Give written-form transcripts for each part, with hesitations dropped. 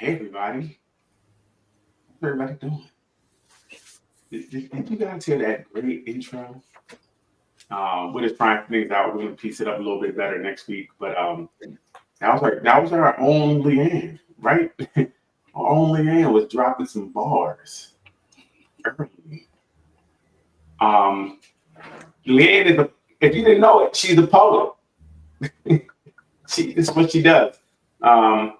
Hey everybody, how's everybody doing? Did you guys hear that great intro? We're just trying things out. We're gonna piece it up a little bit better next week. But that was our own Leanne, right? Our own Leanne was dropping some bars early. Um, Leanne is a if you didn't know it, she's a poet. This is what she does. Um,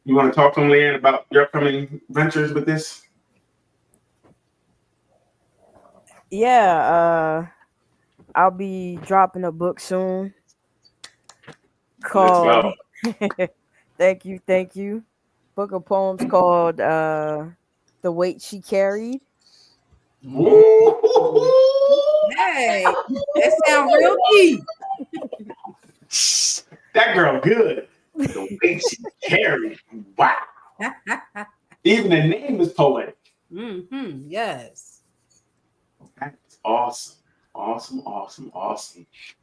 you want to talk to Leanne about your upcoming ventures with this? Yeah, I'll be dropping a book soon Let's called go. thank you. Book of poems called The Weight She Carried. Ooh. Hey, that sounds real deep. That girl good. The way she carried. Wow. Even the name is poetic. Yes. That's awesome. Awesome.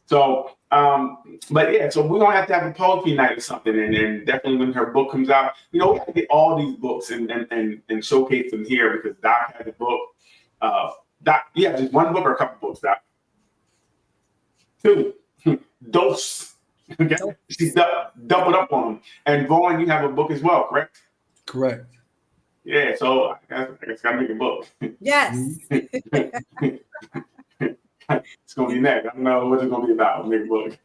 So, but yeah, so we're gonna have to have a poetry night or something, and then definitely when her book comes out, we have to get all these books and showcase them here because Doc has a book. Doc, you have just one book or a couple books, Doc? Two. Dose. Okay. She's doubled up on them. And Vaughn, you have a book as well, correct? Correct. Yeah, so I guess I gotta make a book. Yes. It's gonna be next. I don't know what it's gonna be about. I'll make a book.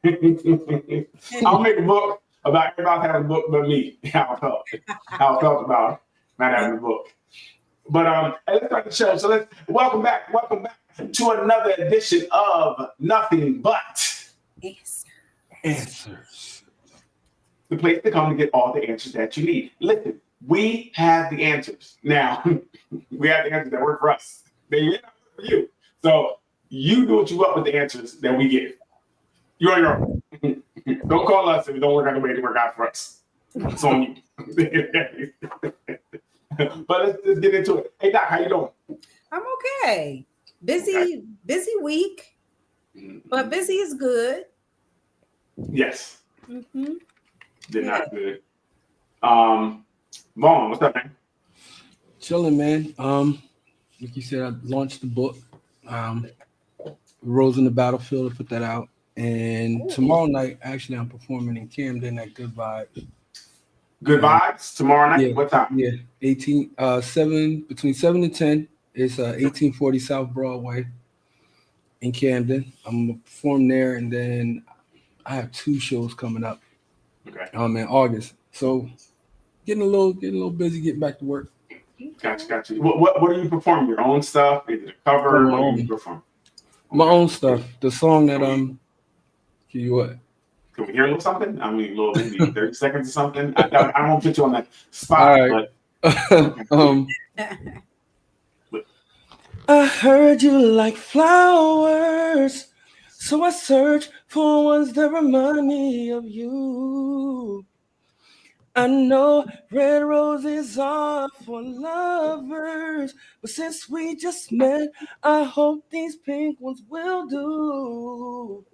I'll make a book about everybody having a book but me. How I felt about not having a book. But hey, let's start the show. So let's welcome back to another edition of Nothing But Answers. The place to come to get all the answers that you need. Listen, we have the answers. Now, we have the answers that work for us. They may not work for you. So you do what you want with the answers that we give. You're on your own. Don't call us if it don't work out the way to work out for us. It's on you. But let's get into it. Hey Doc, how you doing? I'm okay. Busy week, but busy is good. Yes. Mm-hmm. They're not good. Vaughn, what's up, man? Chilling, man. Like you said, I launched the book. Rose in the Battlefield to put that out. And tomorrow night, actually, I'm performing in Camden at Good Vibes. Good vibes tomorrow night. Yeah, What time? Yeah, 7 between 7 and 10. It's 1840 South Broadway in Camden. I'm gonna perform there, and then I have 2 shows coming up. Okay. In August. So getting a little busy, getting back to work. Gotcha. What are you performing? Your own stuff? Is it a cover? My What own. do you perform? My own stuff. The song that what? Can we hear a little something? I mean, a little maybe 30 seconds or something. I won't put you on that spot, All right. but I heard you like flowers, so I search for ones that remind me of you. I know red roses are for lovers, but since we just met, I hope these pink ones will do.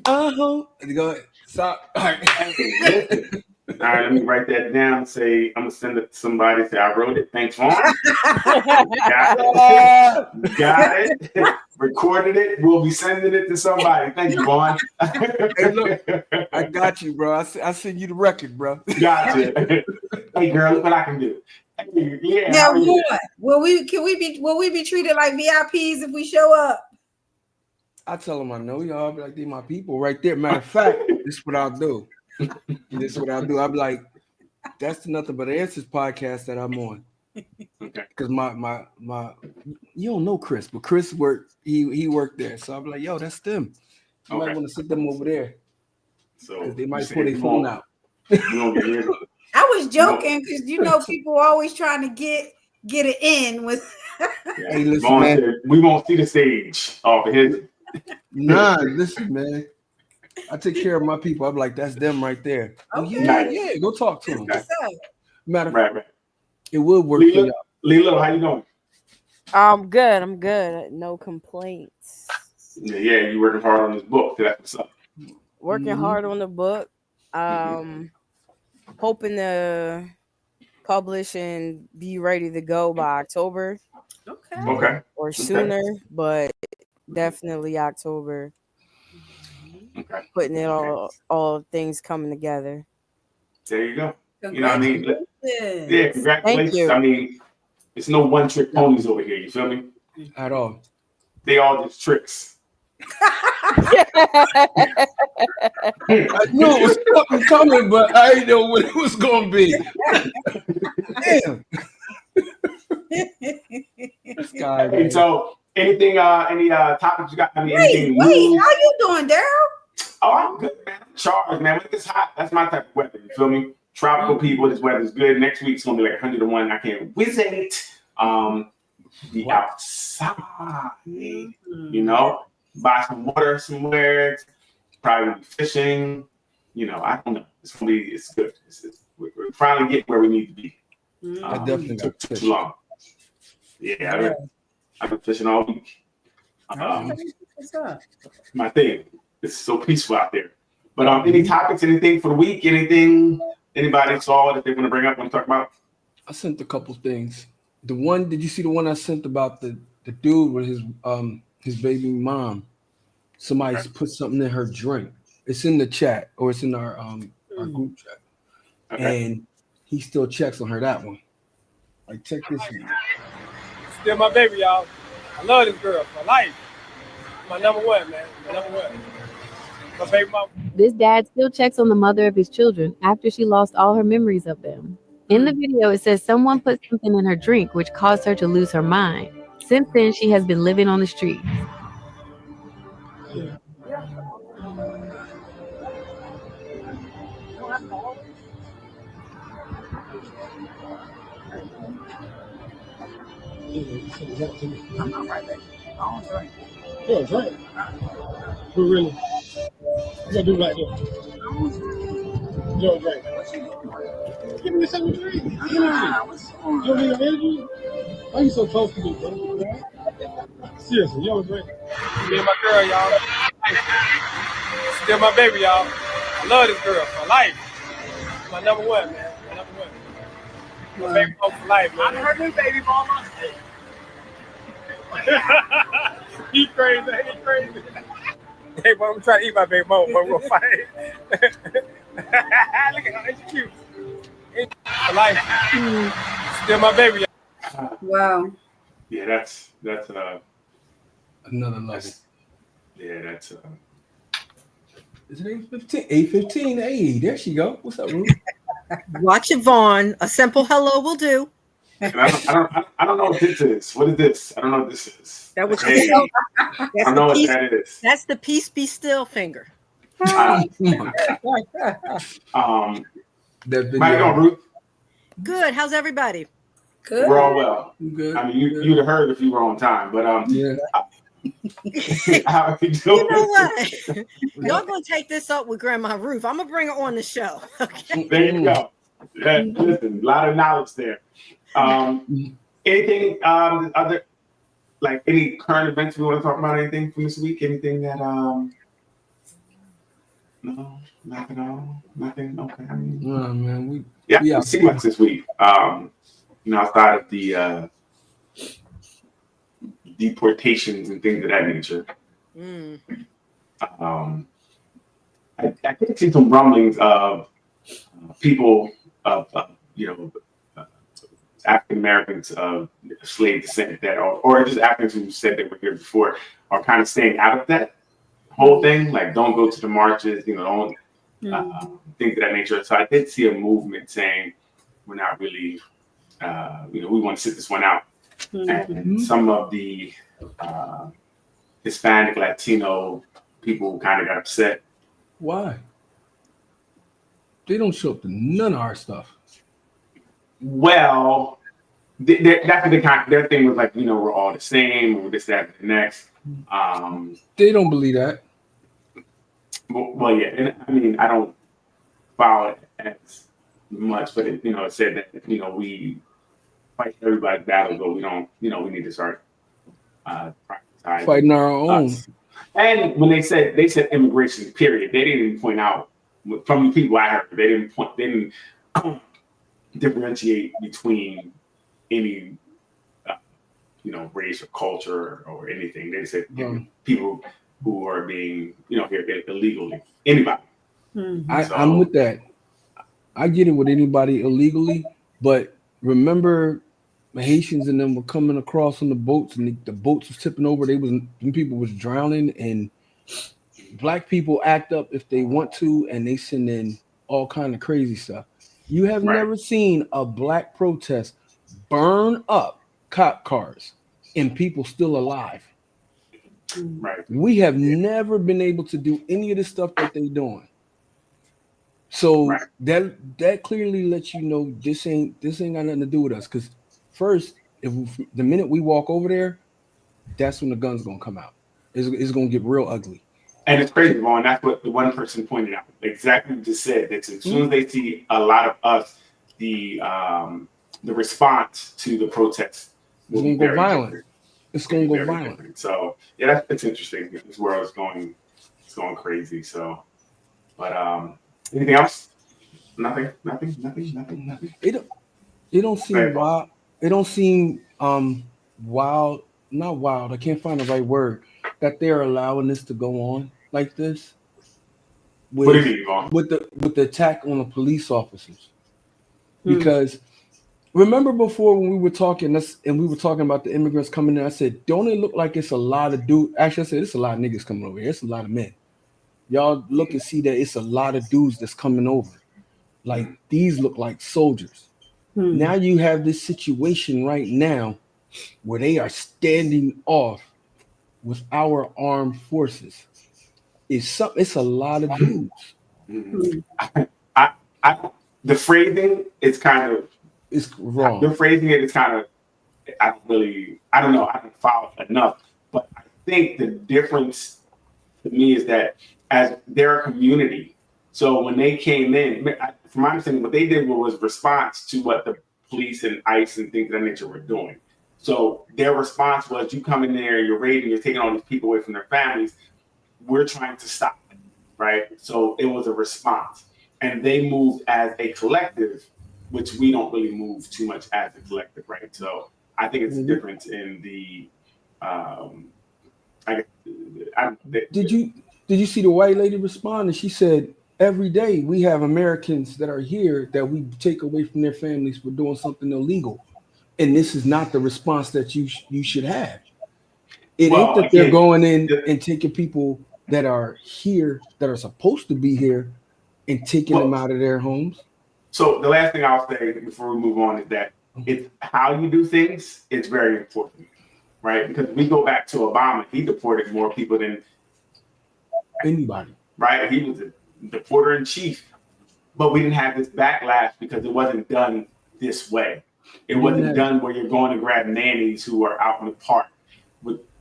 I hope. Go ahead. Stop. All right. all right, let me write that down. Say I'm gonna send it to somebody. Say I wrote it. Thanks, Vaughn. Got it. Recorded it. We'll be sending it to somebody. Thank you, Vaughn. Hey, look, I got you, bro. I send you the record, bro. Gotcha. Hey, girl, look what I can do. Hey, yeah. Now how are you? what? Will we be treated like VIPs if we show up? I tell them I know y'all. I'll be like, these my people right there. Matter of fact, this is what I'll do. I'll be like, that's the Nothing But Answers podcast that I'm on. Okay. Because my you don't know Chris, but Chris worked. He worked there, so I'm like, yo, that's them. You might want to sit them over there. So They might pull their phone out. We don't get rid of it. I was joking because people are always trying to get it in with. Hey, listen, Vaughn man. said, we won't see the stage off of his. Nah, listen, man. I take care of my people. I'm like, that's them right there. Okay. Yeah, go talk to them. What's up? Matter of fact, Right. it will work for y'all. Lilo, how you doing? I'm good. No complaints. Yeah, you working hard on this book. That's what's up. Working hard on the book. hoping to publish and be ready to go by October Okay. Okay. or sooner, but definitely October. Okay. Putting it all things coming together. There you go. You know what I mean? Congratulations. Yeah, congratulations. you. I mean, it's no one trick ponies over here. You feel me? At all. They all just tricks. I knew it was something coming, but I didn't know what it was going to be. Damn. This guy. Hey, so anything, any topics you got? I mean, Wait, anything how new? you doing, Daryl? Oh, I'm good, man. I'm charged, man. When it's hot, that's my type of weather. You feel me? Tropical people, this weather's good. Next week's gonna be like 101. I can't visit. Be outside. You know, buy some water somewhere. Probably be fishing. You know, I don't know. It's good. We're finally getting where we need to be. I definitely took got too long. Yeah, I've been fishing all week. What's up? My thing. It's so peaceful out there. But any topics, anything for the week, anything anybody saw that they want to bring up, want to talk about? I sent a couple things. The one, did you see the one I sent about the dude with his baby mom? Somebody put something in her drink. It's in the chat, or it's in our group chat. Okay. And he still checks on her, that one. Like, check this one. Still my baby, y'all. I love this girl for life. My number one, man. My number one. My baby mama. This dad still checks on the mother of his children after she lost all her memories of them. In the video, it says someone put something in her drink which caused her to lose her mind. Since then, she has been living on the streets. I'm not right back. I don't drink. You don't drink? Who really? What you do right there? You don't drink. What you doing? Give me something to drink. You don't need an energy? Why are you so close to me, bro? Seriously, you don't drink. Me and my girl, y'all. Still my baby, y'all. I love this girl for life. My number one, man. My number one. My baby mama for life, man. I heard new baby mama. He crazy. He crazy. Hey, but I'm trying to eat my baby mama, but we'll fight. Look at her. She's cute. For life. Still my baby, y'all. Wow. Yeah, that's Another level. yeah, that's Is it 8:15? 8:15. Hey, there she go. What's up, Ruth? Watch it, Vaughn. A simple hello will do. and I don't know what this is. What is this? I don't know what this is. That was Hey, I don't know what that is. That's the peace be still finger. That That video. How you doing, Ruth? Good. How's everybody? Good. We're all well. Good. I mean, you'd have heard if you were on time, but Yeah. how are you doing? You know what? Y'all gonna take this up with Grandma Ruth. I'm gonna bring her on the show. Okay. There you go. Yeah, listen, a lot of knowledge there. Anything other, like any current events we want to talk about? Anything from this week? Anything that no, nothing at all. Nothing. Okay. I mean, Oh, man, yeah, we I see much this week. Outside of the deportations and things of that nature. Mm. I did see some rumblings of people of African Americans of slave descent that, or just Africans who said they were here before, are kind of staying out of that whole thing. Like, don't go to the marches, don't things of that nature. So I did see a movement saying we're not really, we want to sit this one out. And some of the Hispanic, Latino people kind of got upset. Why? They don't show up to none of our stuff. Well, that's what their thing was like, we're all the same, or this, that, and the next. They don't believe that. Well, yeah, and I mean, I don't follow it as much, but it said that, we fight everybody's battles, but we don't, we need to start prioritizing Fighting our own. us. And when they said immigration, period, they didn't even point out, from the people I heard, they didn't differentiate between any race or culture or anything. They said people who are being here illegally. Anybody. I'm with that. I get it with anybody illegally, but remember, the Haitians and them were coming across on the boats, and the boats was tipping over. People was drowning, and black people act up if they want to, and they send in all kind of crazy stuff. You have never seen a black protest burn up cop cars and people still alive. Right. We have never been able to do any of the stuff that they're doing. So that clearly lets you know this ain't got nothing to do with us. Because first, the minute we walk over there, that's when the gun's gonna come out. It's gonna get real ugly. And it's crazy, Vaughn. That's what the one person pointed out. Exactly what you just said. That as soon as they see a lot of us, the response to the protests will be go violent. Different. It's going to go violent. Different. So yeah, that's interesting. This world is going crazy. So, but anything else? Nothing. It don't seem wild. It don't seem wild. Not wild. I can't find the right word. That they're allowing this to go on like this. What do you mean, Vaughn? With the attack on the police officers. Because remember before when we were talking and we were talking about the immigrants coming in, I said, don't it look like it's a lot of dudes? Actually, I said it's a lot of niggas coming over here. It's a lot of men. Y'all look and see that it's a lot of dudes that's coming over. Like these look like soldiers. Now you have this situation right now where they are standing off with our armed forces. It's a lot of dudes. The phrasing is kind of wrong. The phrasing is kind of I don't know. I don't follow enough. But I think the difference to me is that as they're a community, so when they came in, from my understanding, what they did was response to what the police and ICE and things of that nature were doing. So their response was, you come in there, you're raiding, you're taking all these people away from their families. We're trying to stop it, right? So it was a response. And they moved as a collective, which we don't really move too much as a collective, right? So I think it's a difference in the, Did you see the white lady respond? And she said, every day we have Americans that are here that we take away from their families for doing something illegal. And this is not the response that you should have. It ain't that they're going in and taking people that are here, that are supposed to be here, and taking them out of their homes. So the last thing I'll say before we move on is that it's how you do things. It's very important, right? Because we go back to Obama, he deported more people than anybody, right? He was the deporter in chief, but we didn't have this backlash because it wasn't done this way. It wasn't done where you're going to grab nannies who are out in the park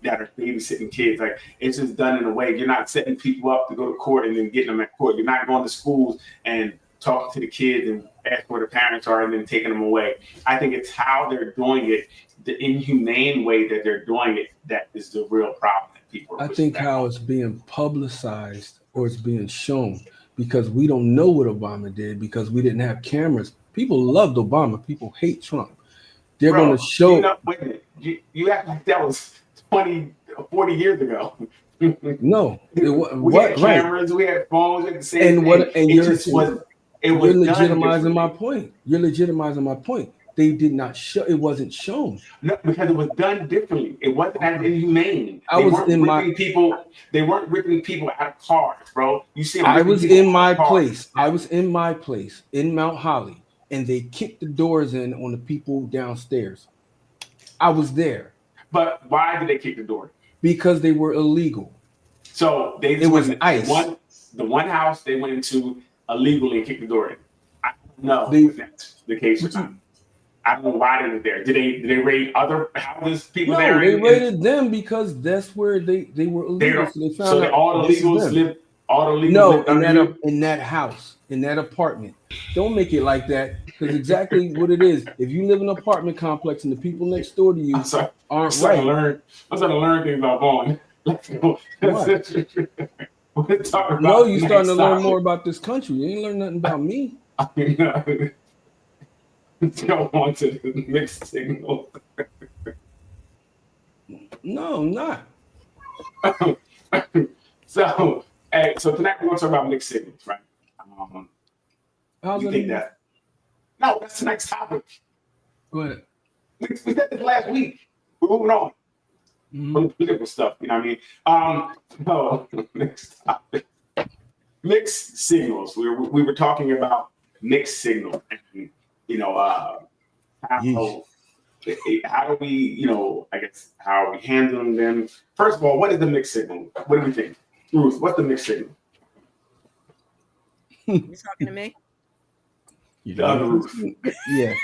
that are babysitting kids. Like, it's just done in a way you're not setting people up to go to court and then getting them at court. You're not going to schools and talking to the kids and asking where the parents are and then taking them away. I think it's how they're doing it, the inhumane way that they're doing it, that is the real problem that people are. I think how it's being publicized or it's being shown, because we don't know what Obama did because we didn't have cameras. People loved Obama. People hate Trump. They're going to show. Wait a minute. You act like that was 20, 40 years ago. No. We had cameras, we had phones, we had the same thing. And you're legitimizing my point. You're legitimizing my point. They did not show. It wasn't shown. No, because it was done differently. It wasn't as inhumane. They weren't ripping people out of cars, bro. You see, I was in my place. I was in my place in Mount Holly, and they kicked the doors in on the people downstairs. I was there. But why did they kick the door? Because they were illegal. So it was ICE. The one house they went into illegally and kicked the door in. I don't know if that's the case or not. I don't know why they were there. Did they raid other houses? People there? They raided them because that's where they were illegal. So they found out all the illegals lived. All the illegals in that house, in that apartment. Don't make it like that, because exactly what it is. If you live in an apartment complex and the people next door to you aren't right. I'm starting to learn things about Vaughn. Let's go. No, you're starting to learn more about this country. You ain't learn nothing about me. go on to the mixed signal? No, I'm not. So tonight we're going to talk about mixed signals, right? How's You that think even- that? No, that's tonight's topic. Go ahead. We said this last week. We're moving on. Mhm. Political stuff, you know what I mean? So next topic. Mixed signals. We were talking about mixed signals, and how do we, I guess, how are we handling them? First of all, what is the mixed signal? What do we think? Ruth, what's the mixed signal? You talking to me? The other Ruth. Yeah.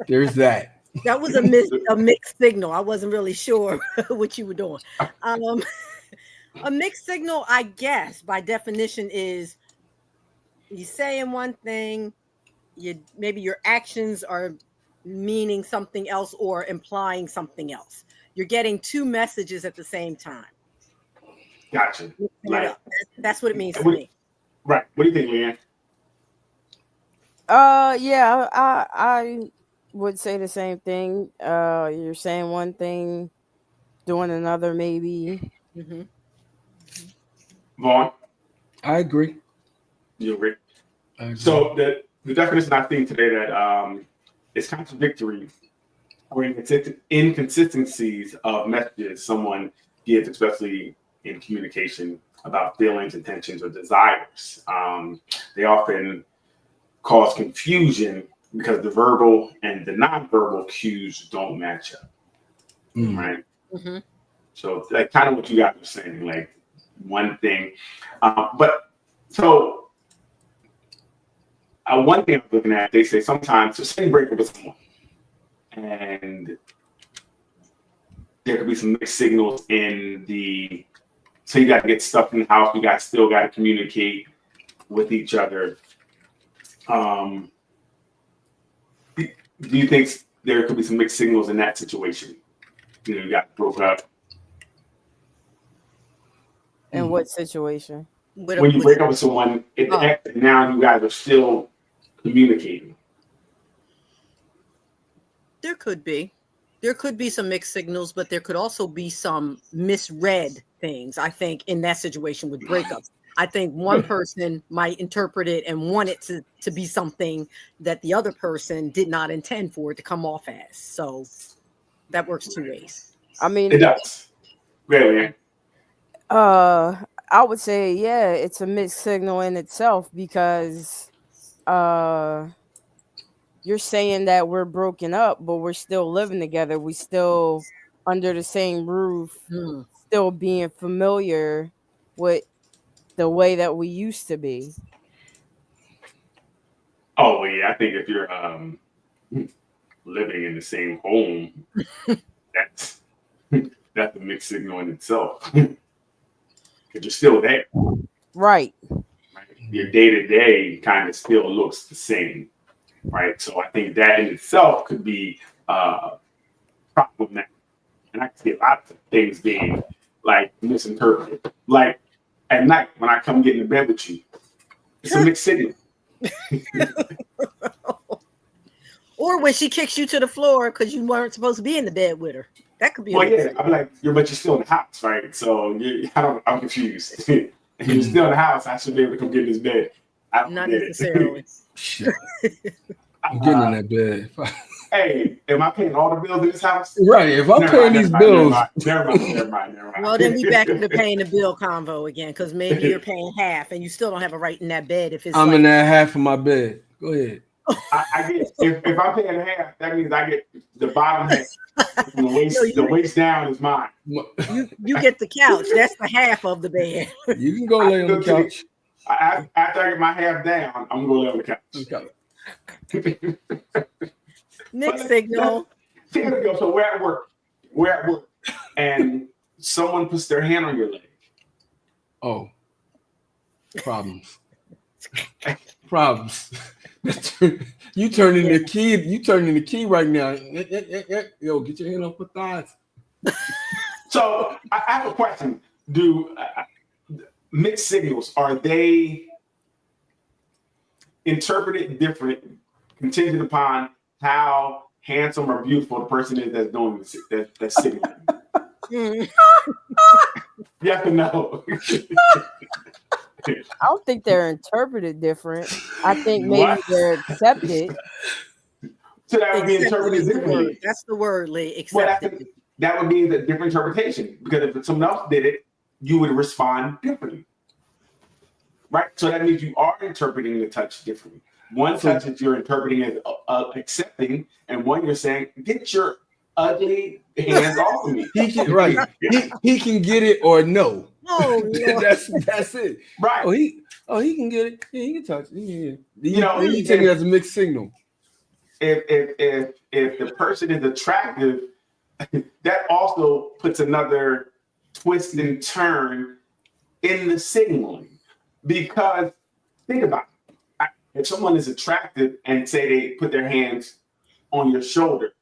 There's that. That was a mixed signal. I wasn't really sure what you were doing. A mixed signal, I guess, by definition, is you saying one thing, maybe your actions are meaning something else or implying something else. You're getting two messages at the same time. Gotcha. Like, That's what it means to me. right. What do you think, Leanne? Yeah, I would say the same thing. You're saying one thing, doing another, maybe. Mm-hmm. Vaughn, I agree. you agree? I agree. So the definition I think today that is contradictory or inconsistencies of messages someone gives, especially in communication about feelings, intentions, or desires. They often cause confusion because the verbal and the nonverbal cues don't match up, right? Mm-hmm. So like kind of what you guys were saying, like one thing, but so one thing I'm looking at, they say sometimes to say break up with someone, and there could be some mixed signals in the. So you got to get stuff in the house. You still got to communicate with each other. Do you think there could be some mixed signals in that situation? You got broke up. In what situation? When you break up with someone, now you guys are still communicating. There could be some mixed signals, but there could also be some misread things. I think in that situation with breakups, I think one person might interpret it and want it to be something that the other person did not intend for it to come off as. So that works two ways. I mean, It does. Really? I would say, yeah, it's a mixed signal in itself because you're saying that we're broken up, but we're still living together. We still under the same roof, still being familiar with the way that we used to be. Oh, well, yeah. I think if you're living in the same home, that's a mixed signal in itself. Because you're still there. Right. Your day-to-day kind of still looks the same. Right. So I think that in itself could be problematic. And I can see a lot of things being like misinterpreted. Like at night when I come get into bed with you, it's a mixed signal. Or when she kicks you to the floor because you weren't supposed to be in the bed with her. That could be. Well, yeah, I'm like, but you're still in the house, right? So I'm confused. If you're still in the house, I should be able to come get in this bed. I don't Not get necessarily. Shit. I'm getting in that bed. Hey, am I paying all the bills in this house? Right. If I'm paying these bills. Never mind. Well, then we back into paying the bill convo again because maybe you're paying half and you still don't have a right in that bed if it's. I'm in that half of my bed. Go ahead. I get if I'm paying half, that means I get the bottom half. The waist down is mine. You get the couch. That's the half of the bed. You can go lay on the couch. After I get my half down, I'm gonna lay on the couch. Mixed signal. Here we go. So we're at work, and someone puts their hand on your leg. Oh, problems. You turning the key. You turning the key right now. Yo, get your hand off my thighs. So I have a question. Do mixed signals, are they interpreted different contingent upon how handsome or beautiful the person is that's doing this, that's sitting there. You have to know. I don't think they're interpreted different. I think maybe What? they're accepted. So that would be interpreted Accepted is the differently. word. That's the word, Lee. Well, Accepted. that would be the different interpretation, because if someone else did it, you would respond differently. Right? So that means you are interpreting the touch differently. One touch that you're interpreting as accepting, and one you're saying, get your ugly hands off of me. He can he can get it or no. Oh, Lord. that's it. Right. He can get it. Yeah, he can touch it. Yeah. You know, you take it as a mixed signal. If the person is attractive, that also puts another twist and turn in the signaling. Because think about it. If someone is attractive and say they put their hands on your shoulder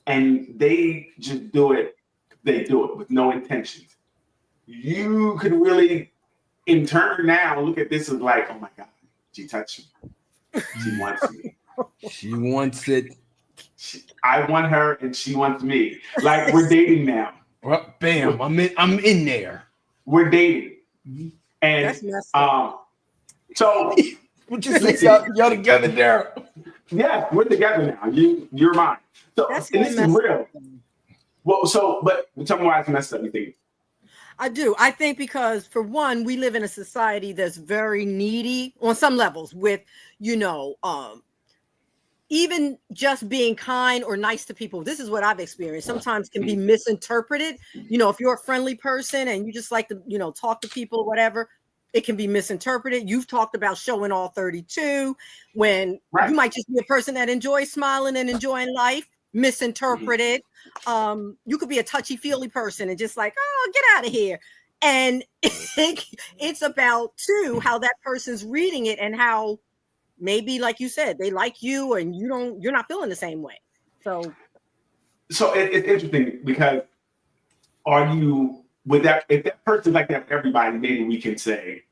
and they just do it, they do it with no intentions. You could really, in turn, now look at this as like, oh my God, she touched me. She wants me. She wants it. I want her and she wants me. Like, we're dating now. Well, bam! I'm in there. We're dating. And That's messed up. so What you say? Y'all together there? yeah, we're together now. You're mine. So That's and this is messed real. Well, but tell me why it's messed up, you think? I do. I think because, for one, we live in a society that's very needy on some levels with, even just being kind or nice to people. This is what I've experienced. Sometimes can be misinterpreted. If you're a friendly person and you just like to, talk to people or whatever, it can be misinterpreted. You've talked about showing all 32 when you might just be a person that enjoys smiling and enjoying life. Misinterpreted. You could be a touchy-feely person and just like, oh, get out of here. And it's about too how that person's reading it and how maybe, like you said, they like you and you're not feeling the same way. So it's interesting because are you with that? If that person's like that for everybody, maybe we can say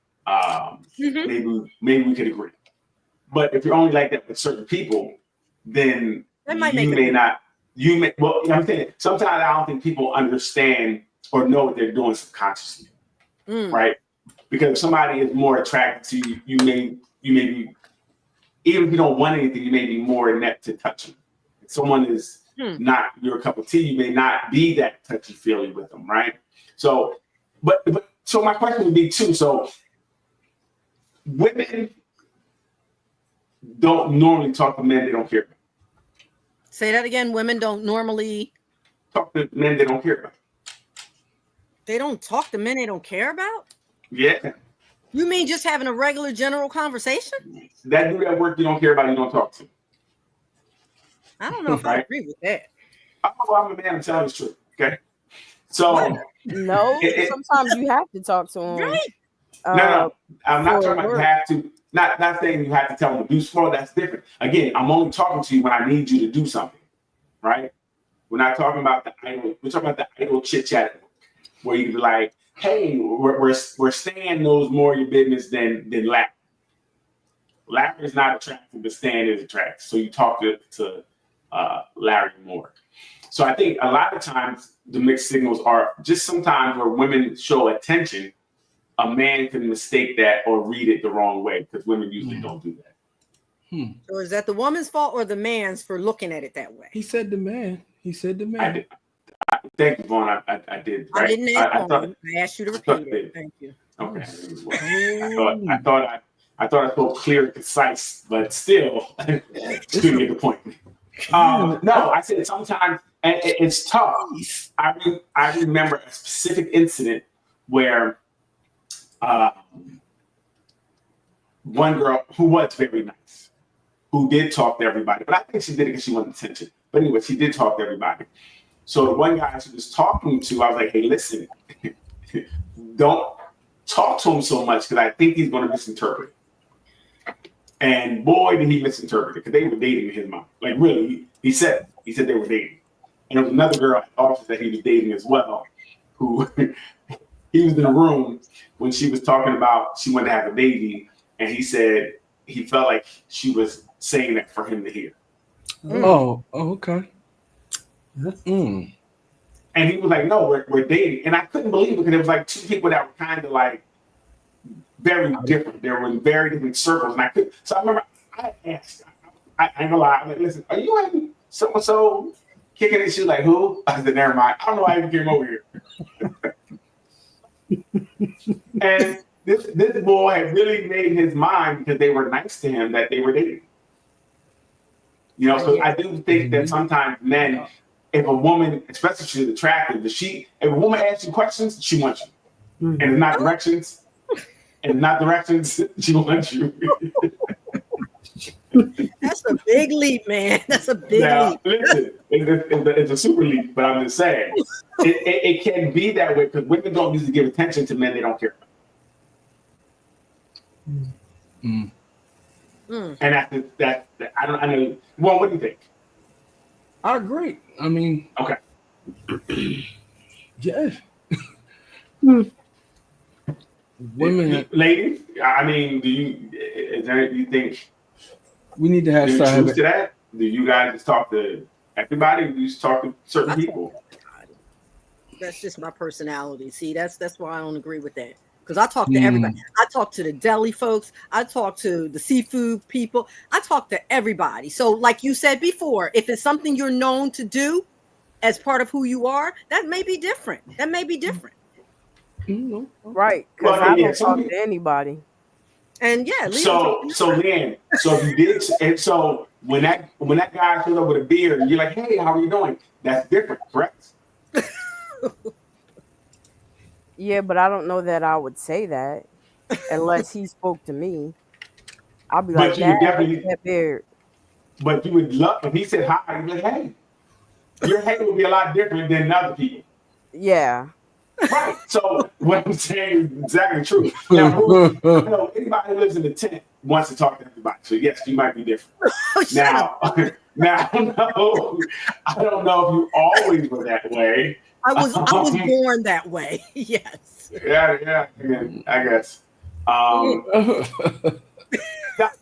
maybe we could agree. But if you're only like that with certain people, then you may not. Well, I'm saying sometimes I don't think people understand or know what they're doing subconsciously, right? Because if somebody is more attracted to you, you may be, even if you don't want anything, you may be more inept to touching. If someone is not your cup of tea, you may not be that touchy-feely with them, right? So, so my question would be too, so women don't normally talk to men they don't care about. Say that again. Women don't normally talk to men they don't care about. They don't talk to men they don't care about? Yeah. You mean just having a regular general conversation? That dude at work you don't care about, you don't talk to. I don't know if I agree with that. I'm a man, I'm telling the truth. Okay. So no, sometimes you have to talk to him. Right. No, I'm not talking about you have to. Not saying you have to tell them to do small. That's different. Again, I'm only talking to you when I need you to do something, right? We're not talking about the idle. We're talking about the idle chit chat, where you can be like, "Hey, we're Stan knows more of your business than Larry. Larry is not attractive, but Stan is attractive. So you talk to Larry more. So I think a lot of times the mixed signals are just sometimes where women show attention. A man can mistake that or read it the wrong way because women usually don't do that. So is that the woman's fault or the man's for looking at it that way? He said the man. Thank you, Vaughn. I did. Right? I didn't ask I asked you to repeat it. Thank you. Okay. I thought I spoke clear and concise, but still, to get the point. No, I said sometimes, and it's tough. I remember a specific incident where one girl who was very nice, who did talk to everybody, but I think she did it because she wanted attention. But anyway, she did talk to everybody. So the one guy she was talking to, I was like, hey, listen, don't talk to him so much because I think he's going to misinterpret it. And boy, did he misinterpret it because they were dating in his mind. Like really, he said they were dating. And there was another girl at the office that he was dating as well, who he was in the room when she was talking about she wanted to have a baby, and he said he felt like she was saying that for him to hear. Oh, okay. Mm. And he was like, no, we're dating. And I couldn't believe it because it was like two people that were kind of like very different. They were in very different circles. And so I remember I asked, I ain't gonna lie, I'm like, listen, are you having so-and-so kicking it? She was like, who? I said, never mind. I don't know why I even came over here. And this boy had really made his mind because they were nice to him that they were dating. You know, so I do think that sometimes men, if a woman, especially if she's attractive, if a woman asks you questions, she wants you. And it's not directions. She wants you. That's a big leap, man. That's a big leap. Listen, it's a super leap, but I'm just saying it can be that way because women don't usually give attention to men they don't care about. And that's I know. Well, what do you think? I agree. I mean, okay. Yes. Women, ladies. I mean, do you think we need to have truth to that? Do you guys just talk to everybody? Or do you just talk to certain people? That's just my personality. See, that's why I don't agree with that. Because I talk to everybody. I talk to the deli folks. I talk to the seafood people. I talk to everybody. So like you said before, if it's something you're known to do as part of who you are, that may be different. Right. Because I don't talk to anybody. And yeah. So Leanne, so if you did, and so when that guy shows up with a beard and you're like, hey, how are you doing? That's different, correct? Yeah, but I don't know that I would say that unless he spoke to me. I'll be like, that beard. But you would love if he said hi, you'd be like, hey. Your hey would be a lot different than other people. Yeah. Right. So what I'm saying is exactly true. Now, anybody who lives in the tent wants to talk to everybody. So yes, you might be different. Now, I don't know if you always were that way. I was born that way. Yes. Yeah, I guess. Doc,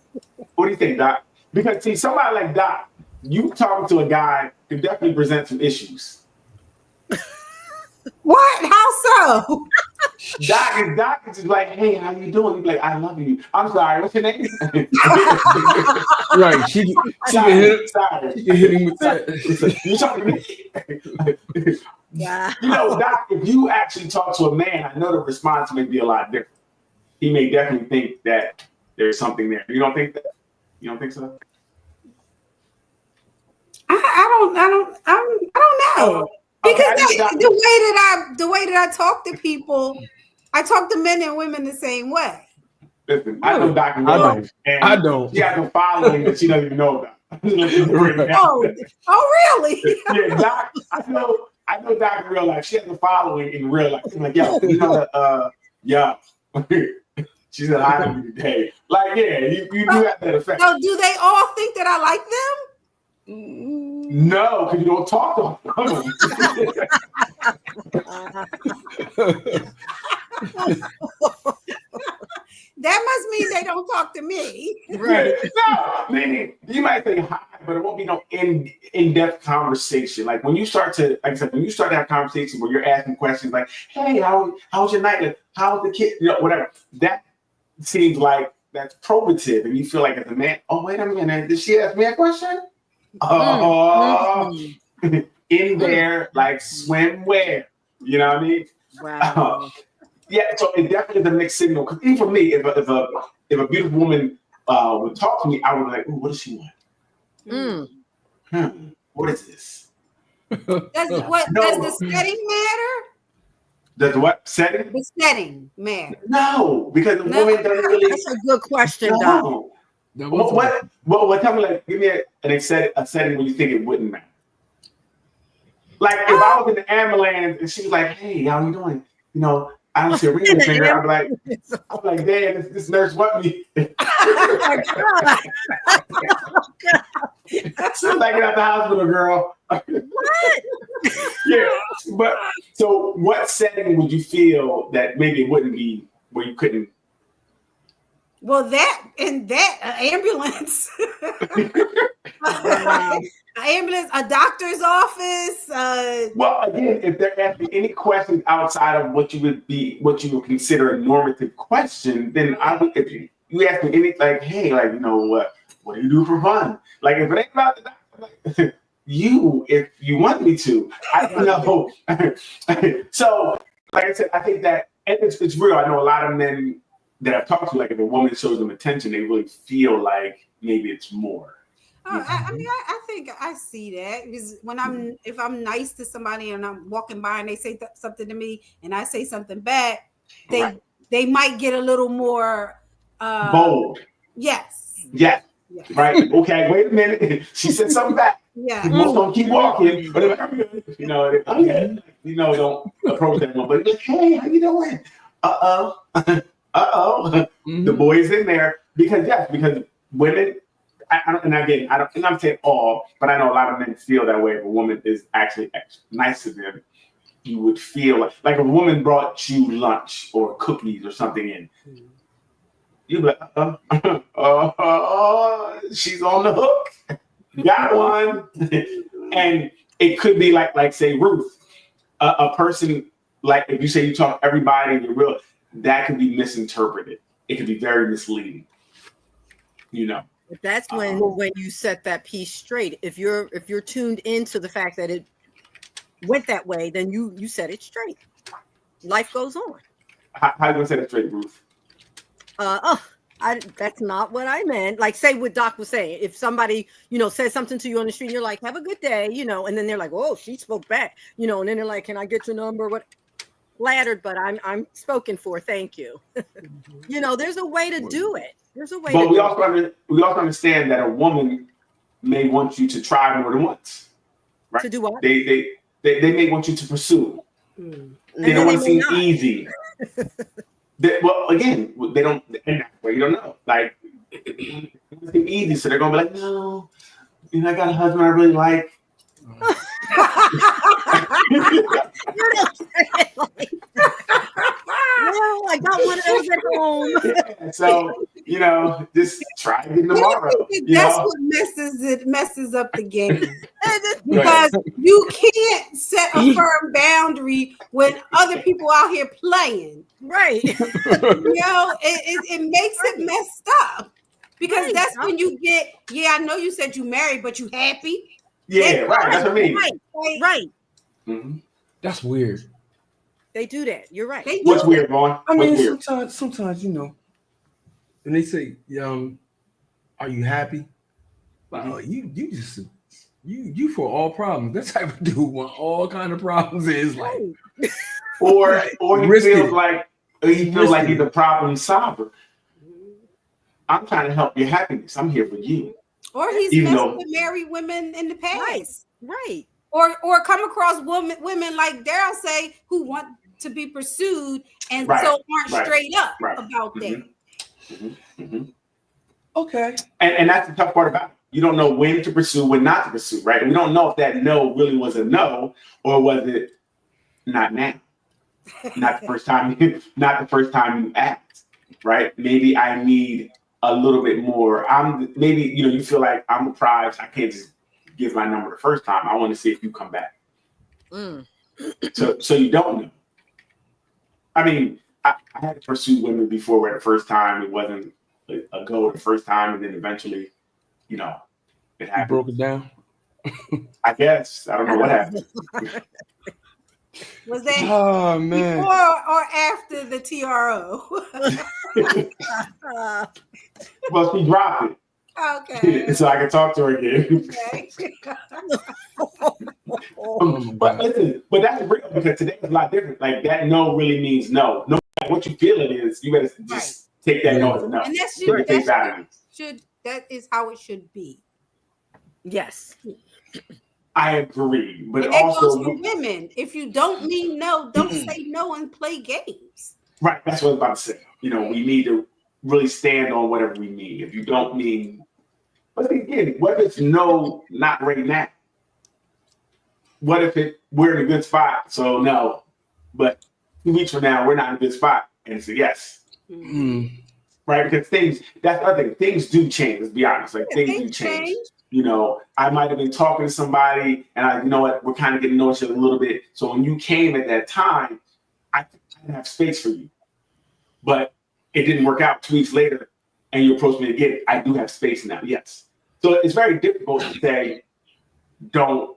what do you think, Doc? Because see, somebody like Doc, you talking to a guy could definitely present some issues. What? How so? Doc is just like, hey, how you doing? He's like, I love you. I'm sorry, what's your name? Right. She can hit him with that. You talking to me? Yeah. You know, Doc, if you actually talk to a man, I know the response may be a lot different. He may definitely think that there's something there. You don't think that? You don't think so? I don't know. Because the way that I talk to people, I talk to men and women the same way. Listen, I know Doc in real life, and I don't. She has a following that she doesn't even know about. Oh, really? Yeah, Doc. I know Doc in real life. She has a following in real life. I'm like, yo, you know, she said hi to me today. Like, yeah, you do have that effect. So, do they all think that I like them? No, because you don't talk to them. That must mean they don't talk to me. Right. No, meaning you might say hi, but it won't be no in-depth conversation. Like when you start to, like I said, when you start to have conversations where you're asking questions like, hey, how was your night? Like, how was the kid? You know, whatever. That seems like that's probative. And you feel like as a man, oh, wait a minute, did she ask me a question? In there, like swimwear. You know what I mean? Wow. Yeah, so it definitely is a mixed signal. Because even for me, if a beautiful woman would talk to me, I would be like, ooh, what does she want? What is this? Does the setting matter? Does what setting? The setting matter. No, because the woman doesn't really. That's a good question, No. Doc. What? Tell me, like, give me a setting where you think it wouldn't matter. Like if I was in the ambulance and she was like, "Hey, how you doing?" You know, I don't see a ring in the finger. I'm like, damn, this nurse want me. Oh my God. Soon as I get out the hospital, girl. What? Yeah, but so what setting would you feel that maybe it wouldn't be where you couldn't? Well, that ambulance, ambulance, a doctor's office. Well, again, if they're asking any questions outside of what you would consider a normative question, then I would. If you ask me anything, like, hey, like, you know, what do you do for fun? Like, if it ain't about the doctor, like, if you want me to, I don't know. So, like I said, I think that it's real. I know a lot of men that I've talked to, like, if a woman shows them attention, they really feel like maybe it's more. I mean, I think I see that because if I'm nice to somebody and I'm walking by and they say something to me and I say something back, they might get a little more bold. Yes. Yes. Right. Okay. Wait a minute. She said something back. Yeah. Most don't keep walking, but you know, okay, you know, don't approach that one. But hey, how you doing? The boys in there because women. And I'm saying all, but I know a lot of men feel that way. If a woman is actually nice to them, you would feel like if a woman brought you lunch or cookies or something in, you'd be like, she's on the hook. Got one. And it could be like say Ruth, a person, like if you say you talk to everybody and you're real, that could be misinterpreted. It could be very misleading, you know. But that's when you set that piece straight. If you're tuned into the fact that it went that way, then you set it straight. Life goes on. How you gonna set it straight, Ruth? That's not what I meant. Like, say what Doc was saying. If somebody, you know, says something to you on the street, and you're like, "Have a good day," you know, and then they're like, "Oh, she spoke back," you know, and then they're like, "Can I get your number?" What? Flattered, but I'm spoken for. Thank you. You know, there's a way to do it. There's a way. But we also understand that a woman may want you to try more than once, right? To do what? They may want you to pursue. They don't want to seem easy. Well, again, they don't. In that way, you don't know. Like, it's easy, so they're gonna be like, no, you know, I got a husband I really like. Well, I got one of those at home. Yeah, so, you know, just try it tomorrow. That's what messes up the game. Because you can't set a firm boundary when other people out here playing. Right. You know, it makes it messed up. Because that's when you get, I know you said you married, but you happy. Yeah, right. That's what I mean. Right. Mm-hmm. That's weird. They do that. You're right. What's weird, Vaughn? I mean, sometimes, you know, and they say, are you happy? Well, you for all problems. That type of dude want all kind of problems is like, or he feels like he's a problem solver. I'm trying to help your happiness. I'm here for you. Or he's messed with married women in the past. Right. Or come across women like Daryl say who want to be pursued and so aren't straight up about that. Okay. And that's the tough part about it. You don't know when to pursue, when not to pursue, right? And we don't know if that no really was a no or was it not now. Not the first time you act, right? Maybe I need a little bit more. Maybe you feel like I'm a prize. I can't just give my number the first time. I want to see if you come back. So you don't know. I mean, I had to pursue women before where the first time it wasn't a go the first time, and then eventually, it happened. You broke it down. I guess I don't know what happened. Was that man. before or after the TRO? Well, she dropped it. Okay. So I can talk to her again. Okay. But listen, that's real because today is a lot different. Like that no really means no. No matter what you feel it is, you better just take that no as a no. And that is how it should be. Yes. I agree. But and that also goes for women. If you don't mean no, don't say no and play games. Right. That's what I was about to say. We need to really stand on whatever we mean. If you don't mean, but again, what if it's no, not right now? What if we're in a good spot? So no, but 2 weeks from now we're not in a good spot, and it's a yes. right? Because that's the other thing. Things do change. Let's be honest. Like Yeah, things do things change. change. You know, I might have been talking to somebody, and you know what, we're kind of getting to know each other a little bit. So when you came at that time, I didn't have space for you, but it didn't work out 2 weeks later, and you approached me again. I do have space now. Yes. So it's very difficult to say, don't,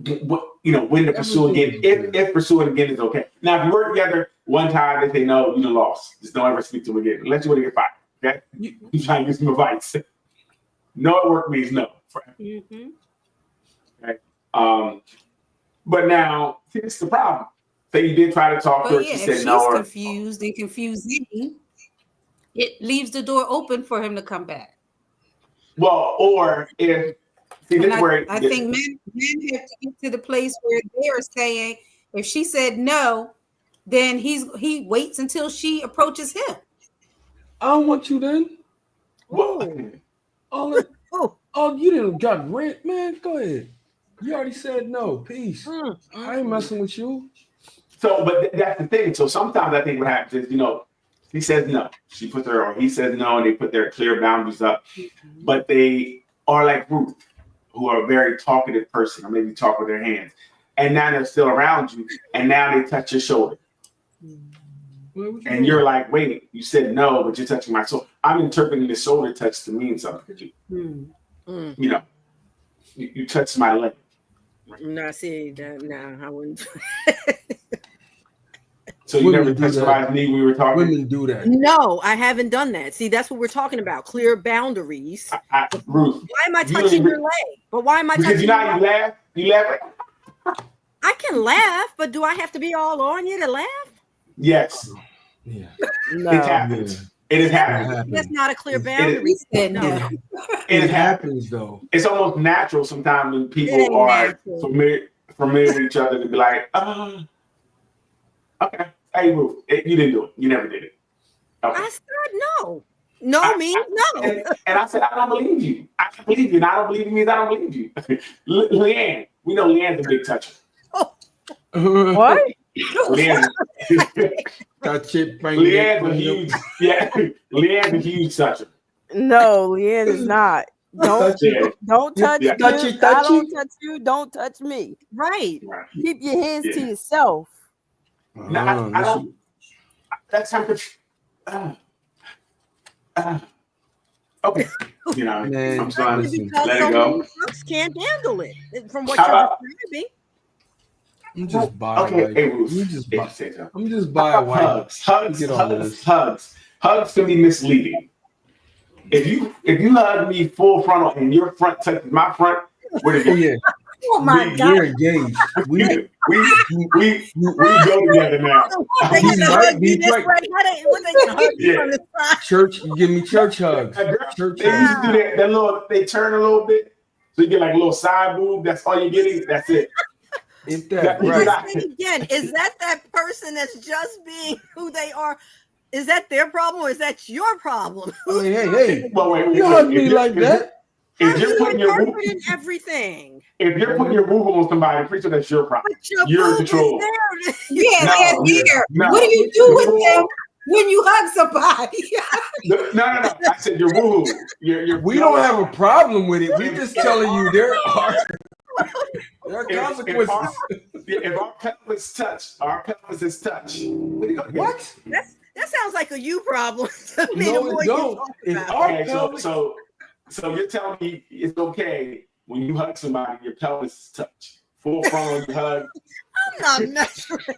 you know, when to pursue again. If pursuing again is okay. Now, if you work together one time, they say no, you lost. Just don't ever speak to them again unless you want to get fired. Okay. You try and get some advice. No at work means no. Mm-hmm. Okay. But now, see, this is the problem. Say you did try to talk to her, But yeah, she if said she's no. confused and confusing, it leaves the door open for him to come back. Well, or if see, this And is where I think men have to get to the place where they're saying, if she said no, then he waits until she approaches him. I don't want you then. well, Oh, you didn't got rent, man. Go ahead. You already said no. Peace. I ain't messing with you. so, but that's the thing. So sometimes I think what happens is, you know, he says no. She puts her, or he says no, and they put their clear boundaries up. But they are like Ruth, who are a very talkative person, or maybe talk with their hands. And now they're still around you, and now they touch your shoulder. And you're like, wait, you said no, but you're touching my soul. I'm interpreting the shoulder touch to mean something. You know, you touched my leg. No, see that. No, I wouldn't. So you never touched somebody's knee when we were talking? Women do that. No, I haven't done that. See, that's what we're talking about. Clear boundaries. Ruth. Why am I touching your leg? But why am I Because touching you know how you laugh? You laugh? I can laugh, but do I have to be all on you to laugh? Yes. Yeah. No. It happens. It has happened. That's not a clear boundary. No. It happens though. It's almost natural sometimes when It people ain't are natural. familiar with each other to be like, okay, hey, Ruth, you didn't do it. You never did it. Okay. I said no. No means no. And I said, I don't believe you. I don't believe you. And I don't believe you means I don't believe you. Leanne, we know Leanne's a big toucher. What? Leanne, Leanne's a huge, Leanne's a huge toucher. No, Leanne is not. Don't Yeah. don't touch Yeah. me. Touchy, I touchy. don't touch you. Don't touch me. Right. Right. Keep your hands to Yeah. yourself. No, I don't. That's how much. Okay. You know, Man, I'm sorry. listen. Because Let it so go. many folks can't handle it. From what How you're about- describing. I'm just bi Okay, white. hey, Ruth. You just Hey, bi. say something. I'm just bi white. Hugs Get on this. can be misleading. If you hug me full frontal and your front touches my front, we're Oh together. yeah, Oh my We- God. we're engaged. We we go together now. They He's gonna right, hug you he's this right. way. How they, what they gonna hug you Yeah. from the side? church. You give me church hugs. Girl, Church they used hugs. to do that little. They turn a little bit, so you get like a little side boob. That's all you're getting. That's it. If that Yeah. right. Let's say it again. Is that person that's just being who they are? Is that their problem or is that your problem? I mean, hey, Well, wait. you hug me like that. If you're You putting your boob, interpreting everything. if you're putting your boob on somebody, pretty sure that's your problem. But your You're in boob is control. there. Yeah, No, they're there. no. What do you do with them when you hug somebody? No. I said your boob. Your We don't have a problem with it. We just telling you there are consequences. If our pelvis touch, our pelvis is touch. What? What? That sounds like a you problem. to me, the No, more it you don't. talk If about our Okay, pelvis, so you're telling me it's okay when you hug somebody, your pelvis is touch. Full frontal hug. I'm not measuring.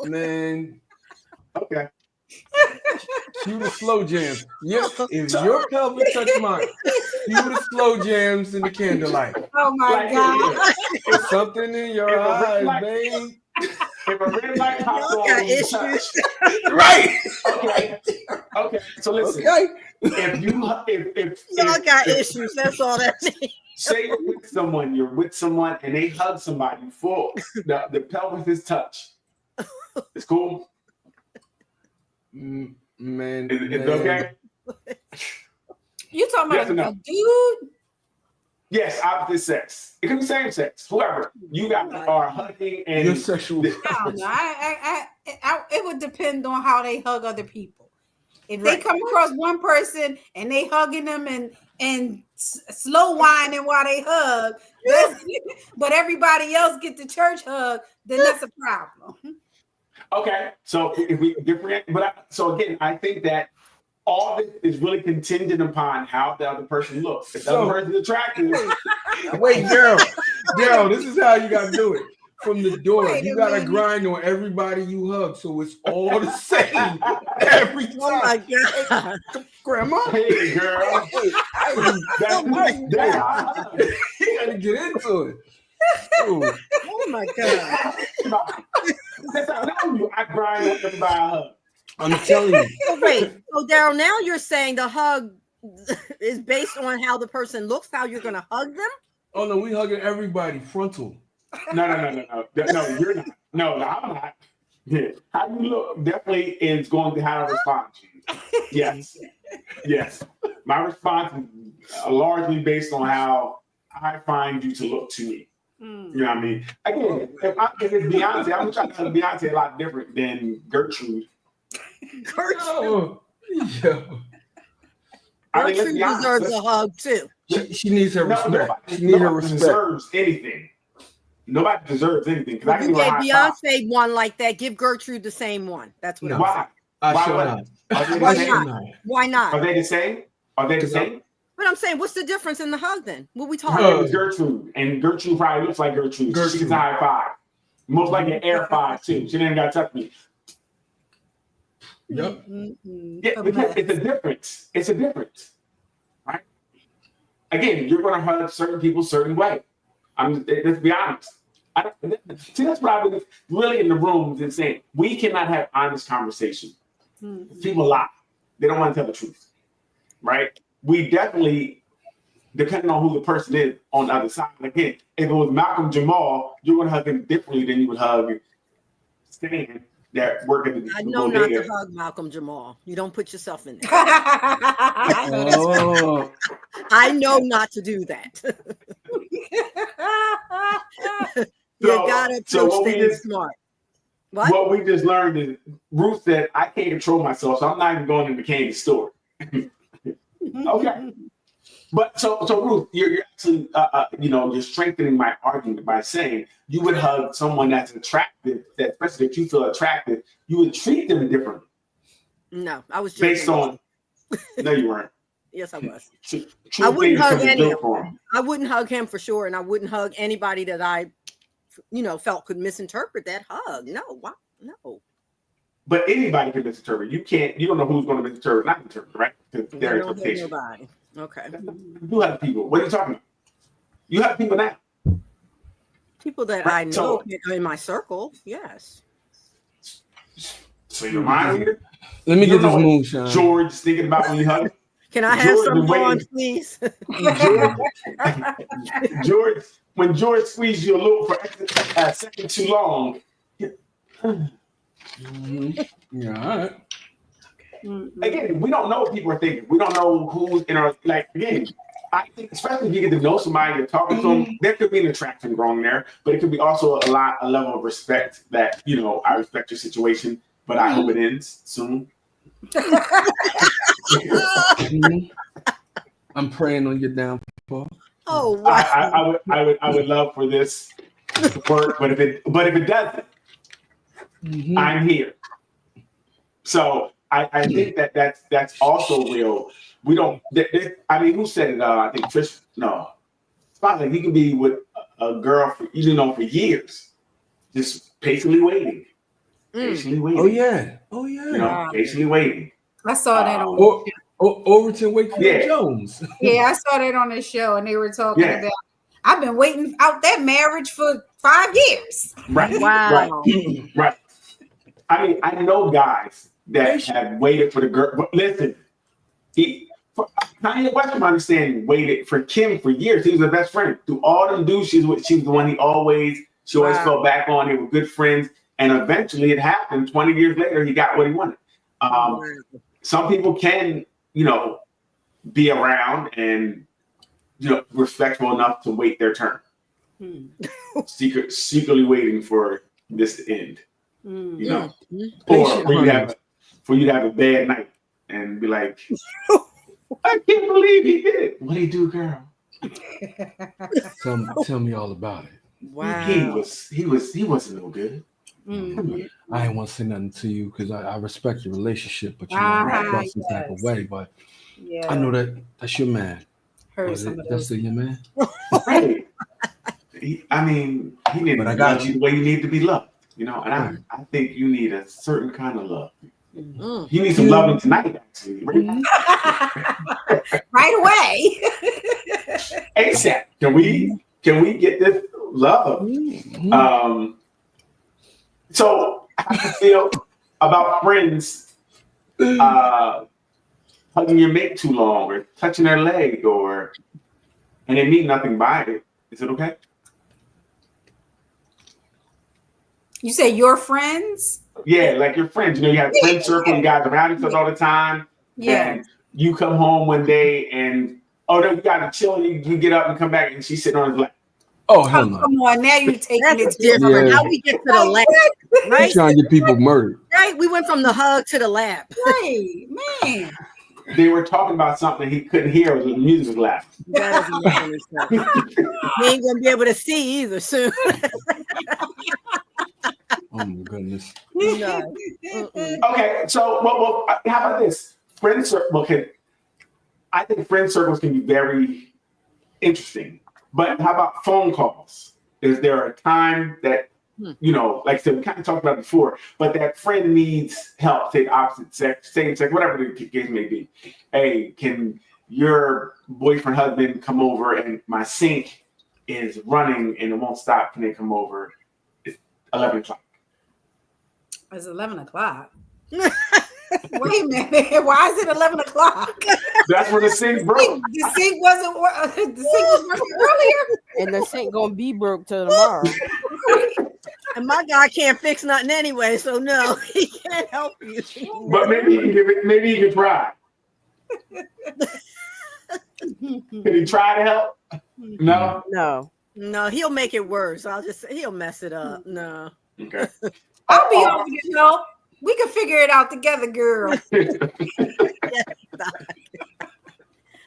man, Okay. cue the slow jams. Yes, if your pelvis touch mine, cue the slow jams in the candlelight. Oh my Like, God. It's something in your If a red eyes, light- babe. If a red light pops Y'all on, got when you issues. touch. Right. Okay. So listen. Okay. If you if Y'all if- got if- issues. That's all that means. Say you're with someone, and they hug somebody full. The pelvis is touch. It's cool. Man, It's okay. You talking Yes or about no? a dude? Yes, opposite sex. It can be same sex. Whoever you guys are hugging and Your sexual I don't know. It would depend on how they hug other people. If they come across one person and they hugging them and slow whining while they hug, but everybody else get the church hug, then that's a problem. Okay, so if we different, so again, I think that all this is really contingent upon how the other person looks. If the other person's attractive, Wait, Daryl, this is how you gotta do it. From the door, you gotta grind on everybody you hug, so it's all the same every time. Oh my God, Grandma, hey girl, that's you gotta get into it. Ooh. oh my God. I grind on everybody I hug. I'm telling you. So wait, so Daryl, now you're saying the hug is based on how the person looks, how you're gonna hug them? Oh no, we hugging everybody frontal. No, you're not. No, I'm not. Yeah. How you look definitely is going to how I respond to you. Yes. My response is largely based on how I find you to look to me. You know what I mean? Again, if it's Beyonce, I'm trying to tell Beyonce a lot different than Gertrude. Gertrude deserves a hug too. She needs her respect. She needs her respect. Deserves anything. Nobody deserves anything. If you gave Beyonce one like that, give Gertrude the same one. That's what I'm saying. Why not? Are they the same? But I'm saying, what's the difference in the hug then? What we talking Her name about? is Gertrude, and Gertrude probably looks like Gertrude. She's a high five. Most likely an air five too. She didn't got to touch me. Yep. Yeah, because it's a difference. It's a difference, right? Again, you're going to hug certain people certain way. Let's be honest. See, that's what I've been really in the rooms and saying. We cannot have honest conversation. People lie. They don't want to tell the truth, right? We definitely, depending on who the person is on the other side. Again, if it was Malcolm Jamal, you're going to hug him differently than you would hug Stan that work at the I know not to hug Malcolm Jamal. You don't put yourself in there. I know not to do that. You gotta approach things smart. What we just learned is Ruth said, I can't control myself, so I'm not even going in the candy store. Okay. But so Ruth, you're actually you're strengthening my argument by saying you would hug someone that's attractive, that especially if you feel attractive, you would treat them differently. No, I was joking. Based on no, you weren't. Yes, I was. I wouldn't hug any of them. I wouldn't hug him for sure, and I wouldn't hug anybody that I felt could misinterpret that hug. No, why? No. But anybody can misinterpret. You don't know who's going to misinterpret, not interpret, right? Their interpretation. Nobody. Okay. You have people. What are you talking about? You have people now. People that I know in my circle, yes. So your mind reader? Let me get this moonshine. George thinking about when you hug. Can I have some on, please? George, when George squeezes you a little for a second too long. Yeah, all right. Again, we don't know what people are thinking. We don't know who's in our again. I think, especially if you get to know somebody, you're talking to them, there could be an attraction growing there, but it could be also a level of respect that I respect your situation, but I hope it ends soon. I'm praying on your downfall. Oh, wow. I would love for this to work, but if it doesn't, I'm here. So I think that's also real. We don't. Who said it? I think Trish. No, it's not like he can be with a girl for for years, just patiently waiting. Patiently waiting. Oh yeah. Patiently waiting. I saw that on Overton Wakefield Jones. Yeah, I saw that on the show, and they were talking about. I've been waiting out that marriage for 5 years. Right. Wow. Right. I mean, I know guys that have waited for the girl. But listen, Kanye West, from my understanding, waited for Kim for years. He was her best friend. Through all them dudes, she was the one she always fell back on. They were good friends. And eventually it happened. 20 years later, he got what he wanted. Some people can, be around and, respectful enough to wait their turn. Secretly waiting for this to end. Or for you to have a bad night and be like, I can't believe he did it. What'd he do, girl? Tell me all about it. Wow. He wasn't no good. Mhm. I ain't want to say nothing to you because I respect your relationship, but you know, Ah, I felt some type of yes. way. But Yeah. I know that's your man. Heard some of That's those. still your man. Right. He didn't But I got love you. the way you need to be loved, you know. And Right. I think you need a certain kind of love. Mm. You need some loving tonight, actually. Right away. ASAP. Can we get this love? So how do you feel about friends hugging your mate too long or touching their leg and they mean nothing by it? Is it okay? You say your friends? Yeah, like your friends. You know, you have a friend circle, you guys around each other all the time. Yeah. And you come home one day and no, you gotta chill, you get up and come back and she's sitting on his lap. Oh hell no! Come on, now you're taking That's it different. Yeah. How we get to the lap, You right? trying to get people murdered? Right. We went from the hug to the lap. Right, man. They were talking about something he couldn't hear. The music was loud. That doesn't make any sense. He ain't gonna be able to see either soon. Oh my goodness! No. Mm-mm. Okay, so well, how about this? Friend circle. I think friend circles can be very interesting. But how about phone calls? Is there a time that, you know, like I said, we kind of talked about it before, but that friend needs help, say opposite sex, same sex, whatever the case may be. Hey, can your boyfriend, husband come over and my sink is running and it won't stop? Can they come over? It's 11 o'clock. It's 11 o'clock. Wait a minute. Why is it 11 o'clock? That's when the sink broke. The sink wasn't the sink was working earlier. And the sink gonna be broke till tomorrow. And my guy can't fix nothing anyway, so no, he can't help you. But maybe he can try. Can he try to help? No? No. No, he'll make it worse. He'll mess it up. No. Okay. I'll be over to help. We can figure it out together, girl.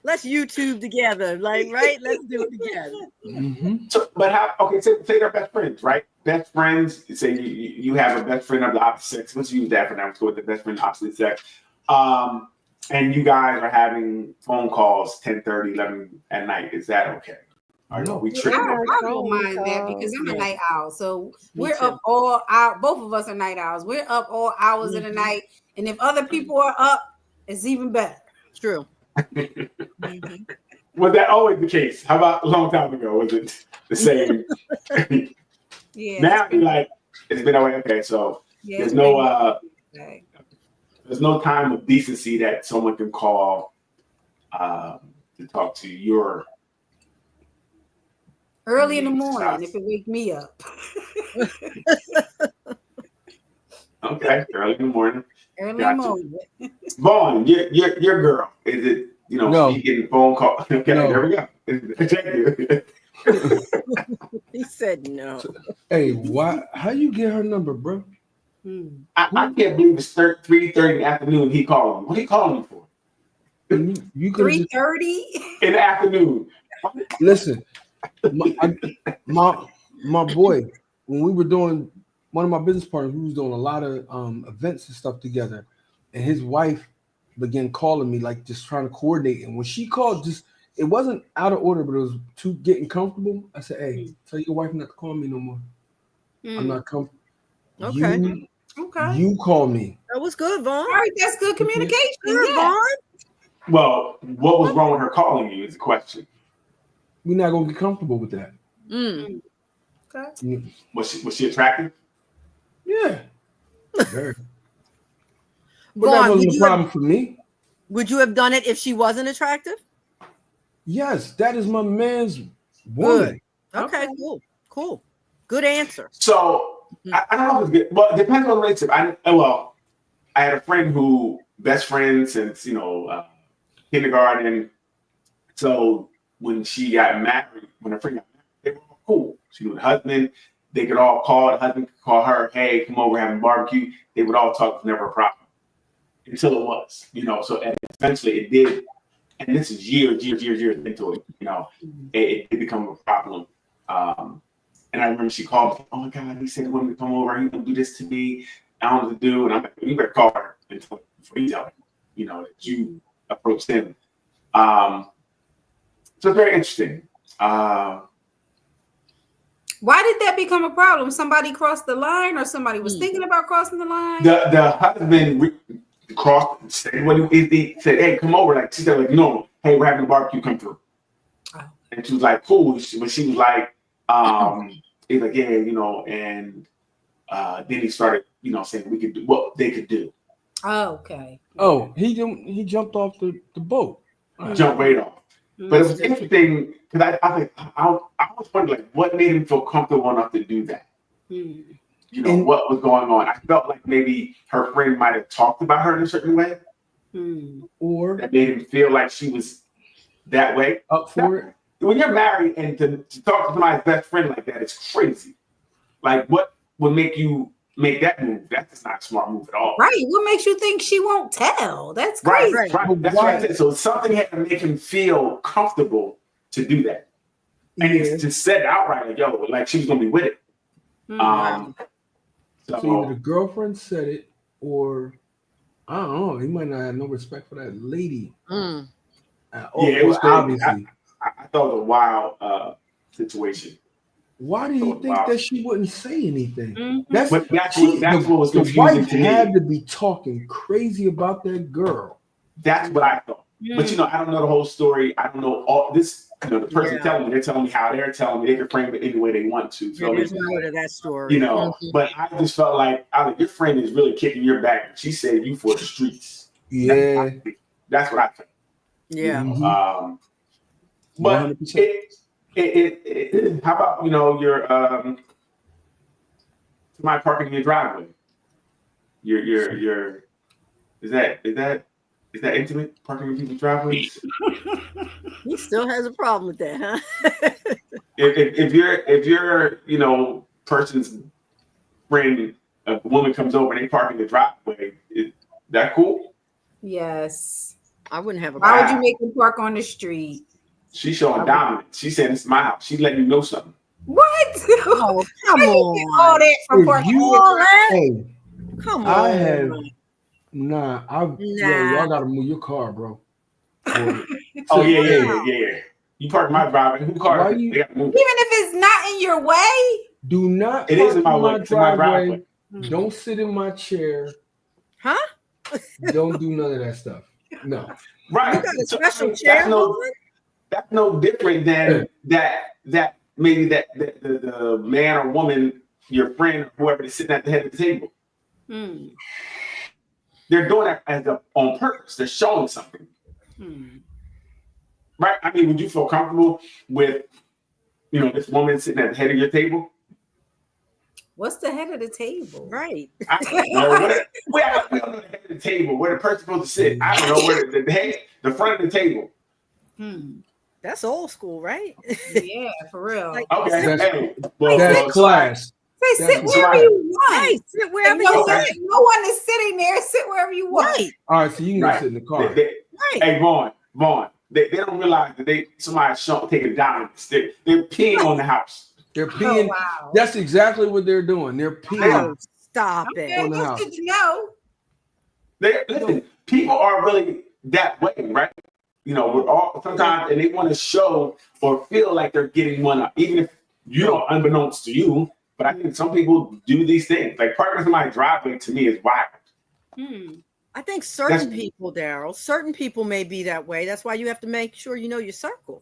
Let's YouTube together, like, right? Let's do it together. Mm-hmm. So, but how? Okay, say they're best friends, right? Best friends. Say you have a best friend of the opposite sex. Let's use that for now. Let's go with the best friend of the opposite sex. And you guys are having phone calls 10:30, 11 at night. Is that okay? Or no, we tripping? I don't mind that because I'm a night owl. So we're too. up all hours. Both of us are night owls. We're up all hours of the night. And if other people are up, it's even better. True. Was that always the case? How about a long time ago? Was it the same? Yeah. Now you're like, it's been away. Okay, so Yeah, there's it's no okay. there's no time of decency that someone can call to talk to your Early in the morning if it wake me up. okay, early in the morning. Early in Gotcha. the morning. Vaughn, your girl, is it, you know, No. she getting phone call? Okay, No. there we go. Thank you. He said no. Hey, why? How you get her number, bro? I can't believe it's 3:30 in the afternoon. He called me. What are you calling me for? You could 3:30? In the afternoon. listen. My boy, when we were doing one of my business partners, we was doing a lot of events and stuff together, and his wife began calling me, like just trying to coordinate. And when she called, just it wasn't out of order, but it was too getting comfortable. I said, "Hey, tell your wife not to call me no more. I'm not comfortable." Okay. Okay. You call me. That was good, Vaughn. All right, that's good communication. Good, Yeah. Vaughn. Well, what was wrong with her calling you is the question. We're not gonna get comfortable with that. Mm. Okay. Was she attractive? Yeah. Very. But Vaughn, that wasn't a problem for me. Would you have done it if she wasn't attractive? Yes, that is my man's woman. Okay, cool. Good answer. So I don't know if it's good. Well, it depends on the relationship. I had a friend who best friend since kindergarten. So when she got married, when her friend got married, they were all cool. She was a husband. They could all call. The husband could call her. Hey, come over having barbecue. They would all talk. Never a problem. until it was, so and eventually it did. And this is years into it, it did become a problem. And I remember she called me, oh my God, he said he wanted me to come over, he gonna do this to me. I don't know what to do. And I'm like, you better call her before you tell her, that you approached him. So it's very interesting. Why did that become a problem? Somebody crossed the line, or somebody was thinking about crossing the line? The husband crossed, said what he said, hey, come over. Like she said, like, no, hey, we're having a barbecue, come through. Oh. And she was like, cool. But she was like, he's like, yeah, and then he started, saying we could do what they could do. Oh, okay. Oh, he jumped off the boat. Jumped right off. But it was interesting because I was wondering, like, what made him feel comfortable enough to do that? What was going on? I felt like maybe her friend might have talked about her in a certain way, or that made him feel like she was that way. Up for it. When you're married and to talk to somebody's best friend like that, it's crazy. Like, what would make you make that move? That's just not a smart move at all. Right. What makes you think she won't tell? That's crazy. Right. That's what I said. So something had to make him feel comfortable to do that. And he just said outright, like, yo, like she was gonna be with it. So either the girlfriend said it, or I don't know, he might not have no respect for that lady. It was obviously. I thought it was a wild situation. Why do you think that she wouldn't say anything? That's what was confusing the wife to me. Had to be talking crazy about that girl. That's what I thought. But I don't know the whole story. I don't know all this. The person telling me, they're telling me how they're telling me. They can frame it any way they want to. So there's more to that story. But I just felt like your friend is really kicking your back. She saved you for the streets. Yeah, that's what I think. Yeah. But how about your somebody parking in your driveway? Your is that intimate, parking in people's driveways? He still has a problem with that, huh? if your person's friend, a woman comes over and they park in the driveway, is that cool? Yes. I wouldn't have a problem. Why would you make them park on the street? She's showing dominance. She said it's my house. She's letting you know something. What? Oh, come on. All that for parking. All that? Hey, come on. I have y'all gotta move your car, bro. Oh yeah. You park my driveway. Who car? Even if it's not in your way. Do not. It is in my way. Driveway. Don't sit in my chair. Huh? Don't do none of that stuff. No. Right. You got a special chair. That's no different than that maybe that the man or woman, your friend, or whoever is sitting at the head of the table. They're doing that on purpose. They're showing something. Right? I mean, would you feel comfortable with, this woman sitting at the head of your table? What's the head of the table? Right. I don't know. We don't know the head of the table, where the person's supposed to sit. I don't know where the front of the table. That's old school, right? Yeah, for real. Okay. That's class. Sit wherever you want. Hey, sit wherever you want. No one is sitting there. Sit wherever you want. Right. All right, so you can go sit in the car. Hey, Vaughn. They don't realize that somebody's taking dominance. They're peeing on the house. They're peeing. Oh, wow. That's exactly what they're doing. They're peeing. Oh, stop it. On the house. Did you know? Listen, people are really that way, right? We're all sometimes, and they want to show or feel like they're getting one up, even if you don't, unbeknownst to you. But I think some people do these things. Like parking in somebody's driveway to me is wild. I think certain people, Daryl, certain people may be that way. That's why you have to make sure you know your circle.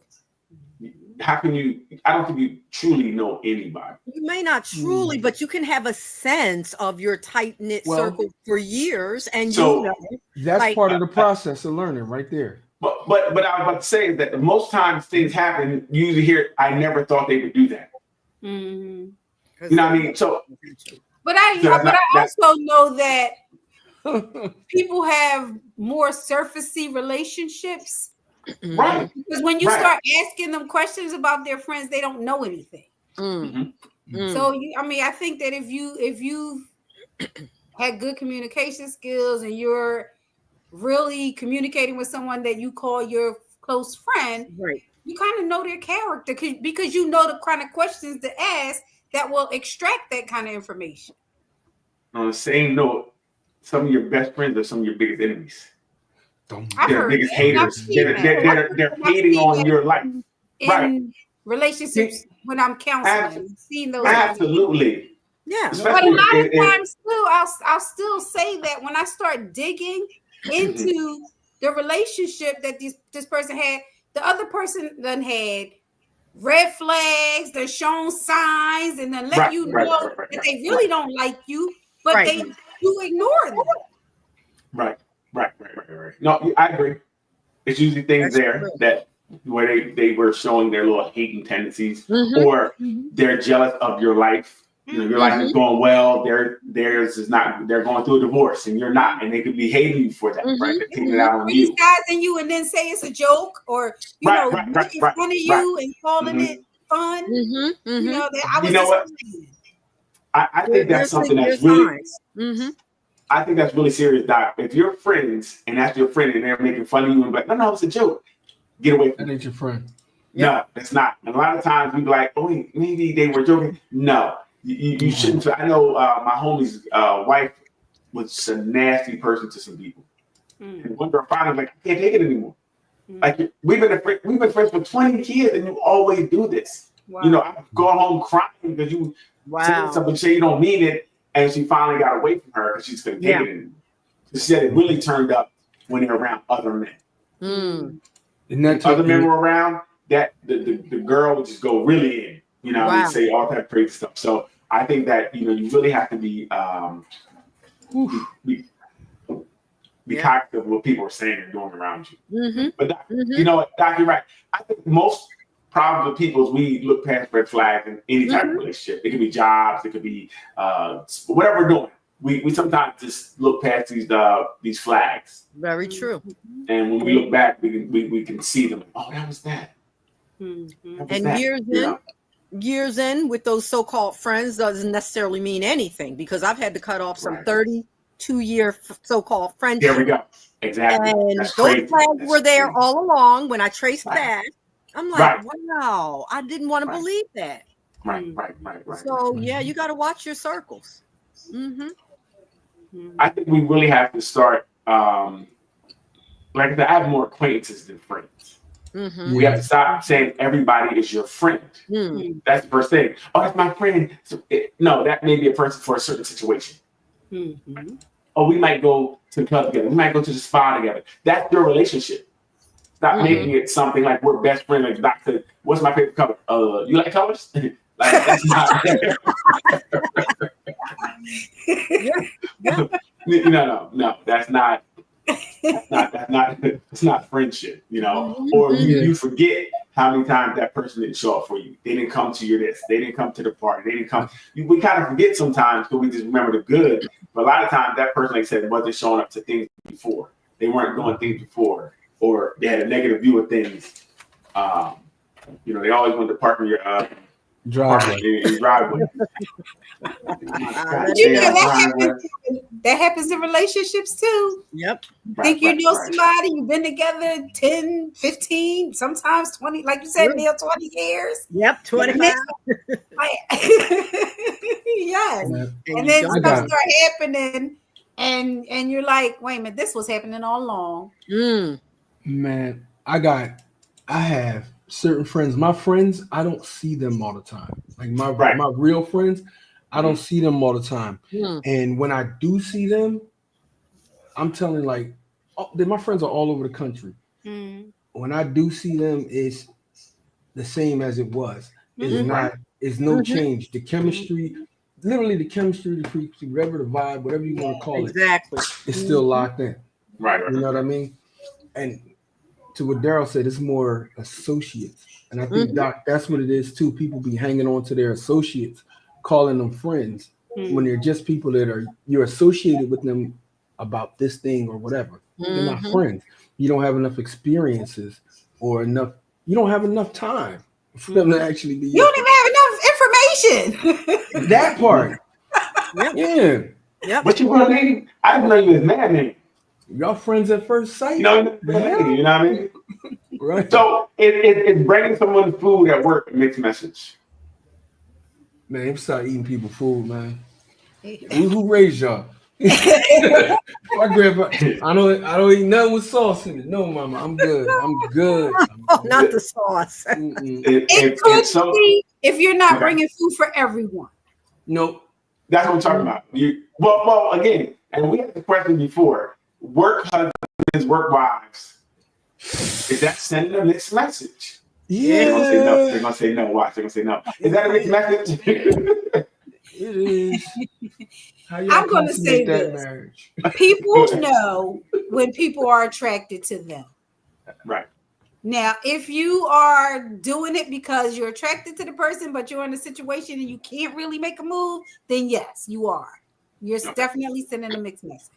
How can you? I don't think you truly know anybody. You may not truly, but you can have a sense of your tight-knit circle for years, and that's part of the process of learning, right there. But I was about to say that most times things happen. You usually hear, "I never thought they would do that." You know what I mean? So, but I also know that people have more surfacey relationships. Right. Because when you start asking them questions about their friends, they don't know anything. So I think that if you've had good communication skills and you're really communicating with someone that you call your close friend, Right. you kind of know their character because you know the kind of questions to ask that will extract that kind of information. On the same note, some of your best friends are some of your biggest enemies. I've They're heard biggest that, and I've haters. seen that. They're hating on your life. In Right. relationships when I'm counseling. I've seen those. Absolutely. Yeah. But a Especially lot of in- times too, I'll still say that when I start digging into the relationship that this person had, the other person done had red flags, they're shown signs, and then let you know that they really don't like you, but you ignore them. Right. No, I agree. It's usually things that where they were showing their little hating tendencies, or they're jealous of your life. You know, your life is going well. Theirs is not. They're going through a divorce, and you're not, and they could be hating you for that, right? They're taking it out on you. Disguising you, and then say it's a joke, or making fun of you and calling it fun. You know that I was. You know what? I think that's something that's really. I think that's really serious, Doc. If you're friends and that's your friend, and they're making fun of you, and like, no, it's a joke. Get away from that ain't your friend. No, it's not. And a lot of times we be like, oh, maybe they were joking. No, you shouldn't. I know my homie's wife was a nasty person to some people. And one girl finally like, I can't take it anymore. Like we've been friends for 20 years, and you always do this. You know, I'm going home crying because you said something, say you don't mean it, and she finally got away from her because she's couldn't take it anymore. She said it really turned up when they're around other men. And that other men were around, that the girl would just go really in, you know, and say all that crazy stuff. So I think that, you know, you really have to be cognizant of what people are saying and doing around you. But Doc, you know what, Doc, you're right. I think most problems with people is we look past red flags in any type of relationship. It could be jobs, it could be whatever we're doing. We sometimes just look past these flags. Very true. And when we look back, we can see them. Oh, that was that. Years in with those so-called friends doesn't necessarily mean anything, because I've had to cut off some 32-year so-called friendships. There we go. Exactly. And That's those crazy. flags were there all along. When I traced back, I'm like, wow, I didn't want to believe that. Right. So yeah, you got to watch your circles. I think we really have to start. Like I said, I have more acquaintances than friends. We have to stop saying everybody is your friend. That's the first thing. Oh, that's my friend. So no, that may be a person for a certain situation. Oh, we might go to the club together. We might go to the spa together. That's your relationship. Stop making it something like we're best friends. Like Doc said, what's my favorite color? You like colors? Like that's not. No. That's not. It's not friendship, you know. Or you forget how many times that person didn't show up for you. They didn't come to your this. They didn't come to the party. They didn't come. We kind of forget sometimes because we just remember the good. But a lot of times that person, like I said, wasn't showing up to things before. They weren't doing things before, or they had a negative view of things. You know, they always wanted to park in your driveway. That happens in relationships too. Think you know somebody, you've been together 10, 15, sometimes 20, like you said, Neil, 20 years. 25. Yes. And then stuff start happening and you're like, wait a minute, this was happening all along. Man, I have certain friends. My friends, I don't see them all the time. Like my real friends, I don't see them all the time. And when I do see them, I'm telling my friends are all over the country. When I do see them, it's the same as it was. It's no change. The chemistry, literally the chemistry, the frequency, whatever the vibe, whatever you want to call it, it's still locked in. You know what I mean? And to what Daryl said, it's more associates. And I think, Doc, that's what it is too. People be hanging on to their associates, calling them friends, when they're just people that you're associated with them about this thing or whatever. They're not friends. You don't have enough experiences or you don't have enough time for them to actually be. You don't even have enough information. That part. But you want a name? I didn't know you was mad name. Y'all friends at first sight. You know what I mean? Right. So it's bringing someone food at work a mixed message. Man, I'm start eating people food, man. Who raised y'all? My grandpa. I don't eat nothing with sauce in it. No, mama, I'm good. Oh, not the sauce. It could be if you're not bringing food for everyone. Nope. That's what I'm talking about. Well, again, and we had the question before: work husbands, work wives. Is that sending a mixed message? Yeah. They're gonna say no. Watch. They're gonna say no. Is that a mixed message? It is. I'm going to say this. Marriage? People know when people are attracted to them. Right. Now, if you are doing it because you're attracted to the person, but you're in a situation and you can't really make a move, then yes, you are. You're definitely sending a mixed message.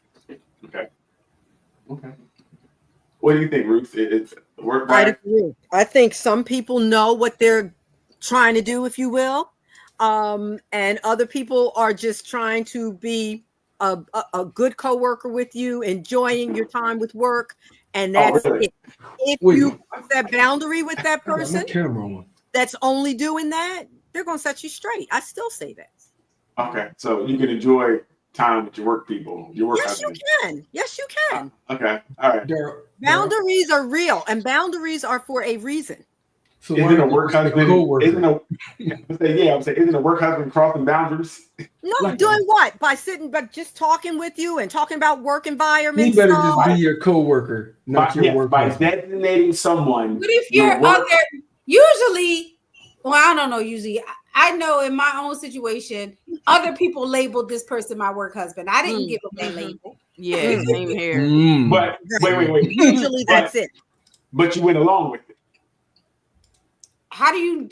Okay. What do you think, Ruth? It's work. I agree. I think some people know what they're trying to do, if you will. And other people are just trying to be a good coworker with you, enjoying your time with work, and that's it. If you put that boundary with that person that's only doing that, they're going to set you straight. I still say that. Okay, so you can enjoy time with your work people, your work husband. Yes, you can. Okay, all right. Boundaries are real, and boundaries are for a reason. So isn't a work husband? Isn't a work husband crossing boundaries? No, doing what? By just talking with you and talking about work environment. He better just be your coworker, not your work. By designating someone. But if you're usually, well, I don't know. Usually, I know in my own situation, other people labeled this person my work husband. I didn't give them that label. Yeah, same here. But wait. Usually, that's it. But you went along with it. How do you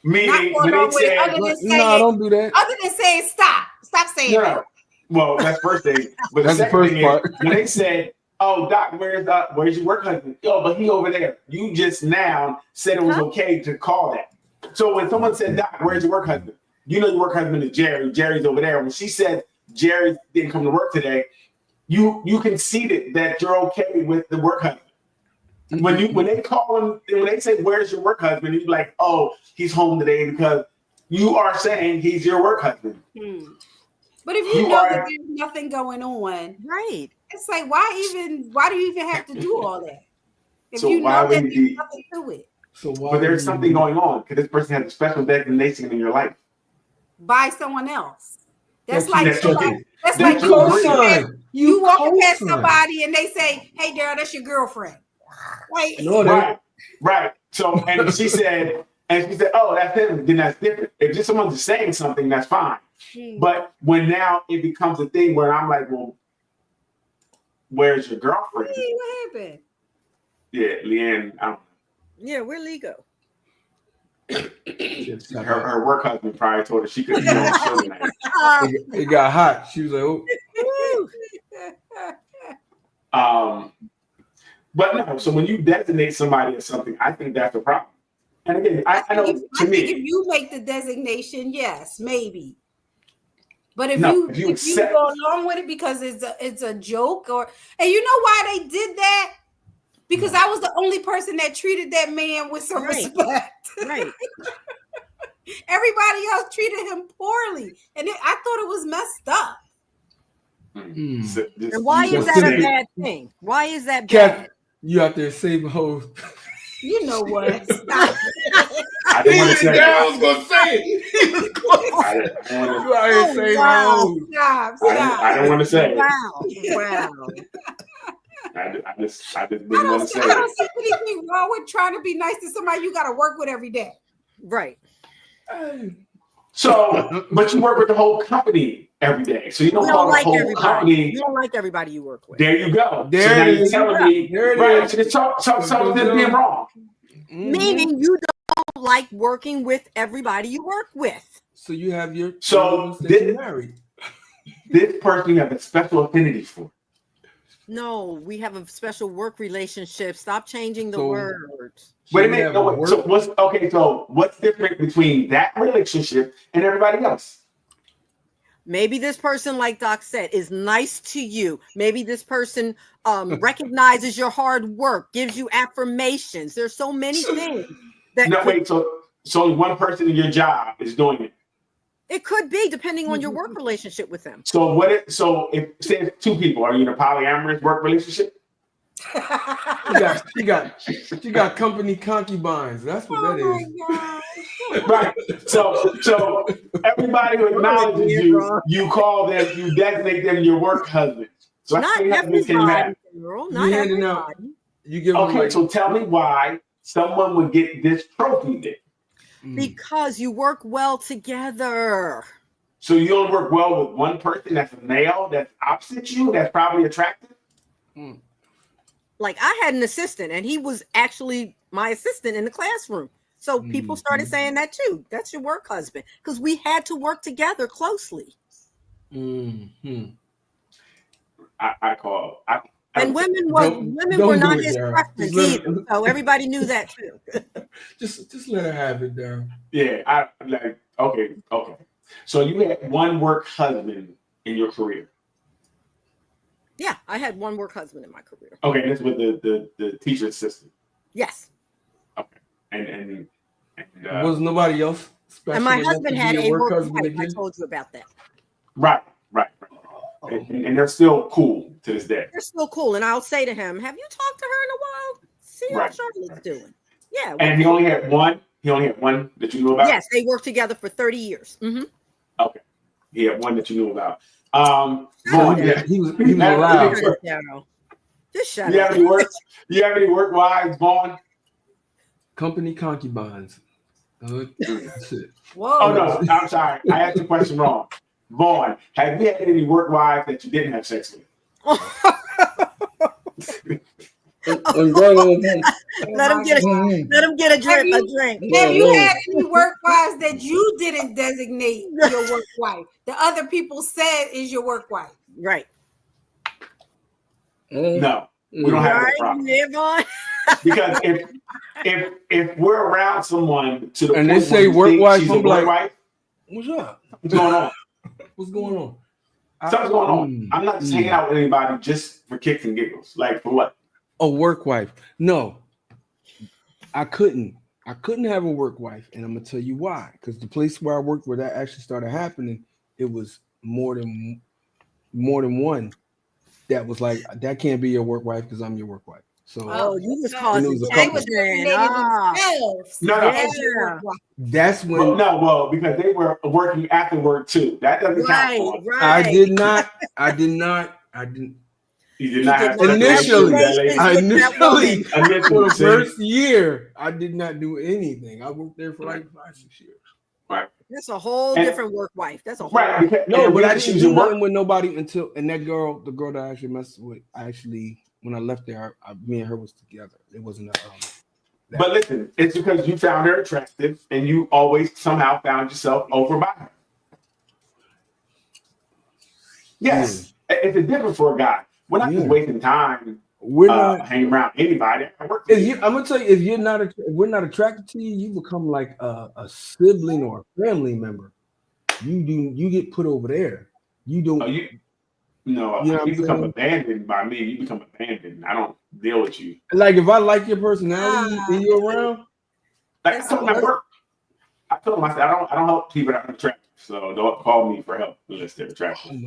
meaning when they say no, don't do that. Other than saying stop saying that. Well, that's first thing. But that's the first part. When they said, "Oh, Doc, where's your work husband?" Oh, but he over there. You just now said it was okay to call that. So when someone said, "Doc, where's your work husband?" You know your work husband is Jerry. Jerry's over there. When she said Jerry didn't come to work today, you conceded that you're okay with the work husband. When they call him, when they say, "Where's your work husband?" You're like, "Oh, he's home today," because you are saying he's your work husband. But if you know that there's nothing going on, right? It's like why do you even have to do all that? If so you why know would that there's nothing to it. But there's something going on because this person has a special designation in your life by someone else. That's that's like you walking past co-sign. Somebody and they say, "Hey, Daryl, that's your girlfriend." Right. So and she said, "Oh, that's him." Then that's different. If just someone's just saying something, that's fine. But when now it becomes a thing where I'm like, "Well, where's your girlfriend?" Hey, what happened? Yeah, Leanne. I don't know. Yeah, we're Lego. Her work husband probably told her she couldn't be on the show tonight. It got hot. She was like, "Oh." But no, so when you designate somebody as something, I think that's a problem. And again, I know I think if you make the designation, yes, maybe. But if you go along with it because it's a joke, and you know why they did that? Because I was the only person that treated that man with some respect. Right. Everybody else treated him poorly, and I thought it was messed up. And why is that a bad thing? Why is that bad? You out there saving hoes. You know what? Stop. I didn't want to say I was gonna say it. You out here saving hoes. Stop. I don't want to say it. Wow. I just didn't want to say I don't it. see anything wrong with trying to be nice to somebody you got to work with every day. Right. So, but you work with the whole company every day, so you don't call the whole company. You don't like everybody you work with. There you go. There so now it you're is. telling me, right? So this being wrong. Meaning you don't like working with everybody you work with. So you have your married. This person you have a special affinity for. No, we have a special work relationship. Stop changing the words. Wait a minute. No, so what's different between that relationship and everybody else? Maybe this person, like Doc said, is nice to you. Maybe this person recognizes your hard work, gives you affirmations. There's so many things that No, wait. So only one person in your job is doing it. it could be depending on your work relationship with them. So if say it's two people, are you in a polyamorous work relationship? She got company concubines. That's what that is. Right. So everybody who acknowledges you call them, you designate them your work husband. So Not everybody, girl. Not handing everybody. out. You give them Okay, like, so tell me why someone would get this trophy then. Because you work well together. So you don't work well with one person that's a male that's opposite you, that's probably attractive? Like I had an assistant and he was actually my assistant in the classroom. So people started saying that too. That's your work husband. Because we had to work together closely. And women were not his preference either. So everybody knew that too. just let her have it, Darryl. Yeah, okay. So you had one work husband in your career. Yeah, I had one work husband in my career. Okay, that's with the teacher assistant. Yes. Okay, and was nobody else special? And my husband had a work husband wife. I told you about that. Right. And they're still cool to this day. They're still cool, and I'll say to him, "Have you talked to her in a while? See how Charlotte's doing." Yeah. And he only had one. He only had one that you knew about. Yes, they worked together for 30 years. Okay, he had one that you knew about. He was allowed. Just shut you up. You have any work wives, Vaughn? Company concubines. That's it. Whoa. Oh no, I'm sorry. I asked the question wrong. Vaughn, have you had any work wives that you didn't have sex with? Let him get a drink. Have you had any work wives that you didn't designate your work wife? The other people said is your work wife. Right. No, we don't have that problem. Because if we're around someone to the and point they say where work wife, I'm like, wife, what's up? What's going on? What's going on? Something's going on. I'm not just hanging out with anybody just for kicks and giggles. Like for what? A work wife. No, I couldn't have a work wife, and I'm gonna tell you why. Because the place where I worked, where that actually started happening, it was more than one that was like, that can't be your work wife because I'm your work wife. So you was causing that's when because they were working after work too. That doesn't count. Right. I did not. You did not have initially for the See? first year, I did not do anything. I worked there for like 5-6 years. Right. That's a whole different work wife. That's a whole no, but I didn't do nothing with nobody until the girl that I actually messed with, when I left there, me and her was together. It wasn't But listen, it's because you found her attractive and you always somehow found yourself over by her. Yes. It's a difference for a guy. We're not just wasting time. We're not hanging around anybody. I'm gonna tell you, if we're not attracted to you, you become like a sibling or a family member. You get put over there. You don't. You become abandoned by me. You become abandoned. I don't deal with you. Like if I like your personality and you're around, like I told them at work. I told them I said I don't help people that are attractive. So don't call me for help unless they're attractive.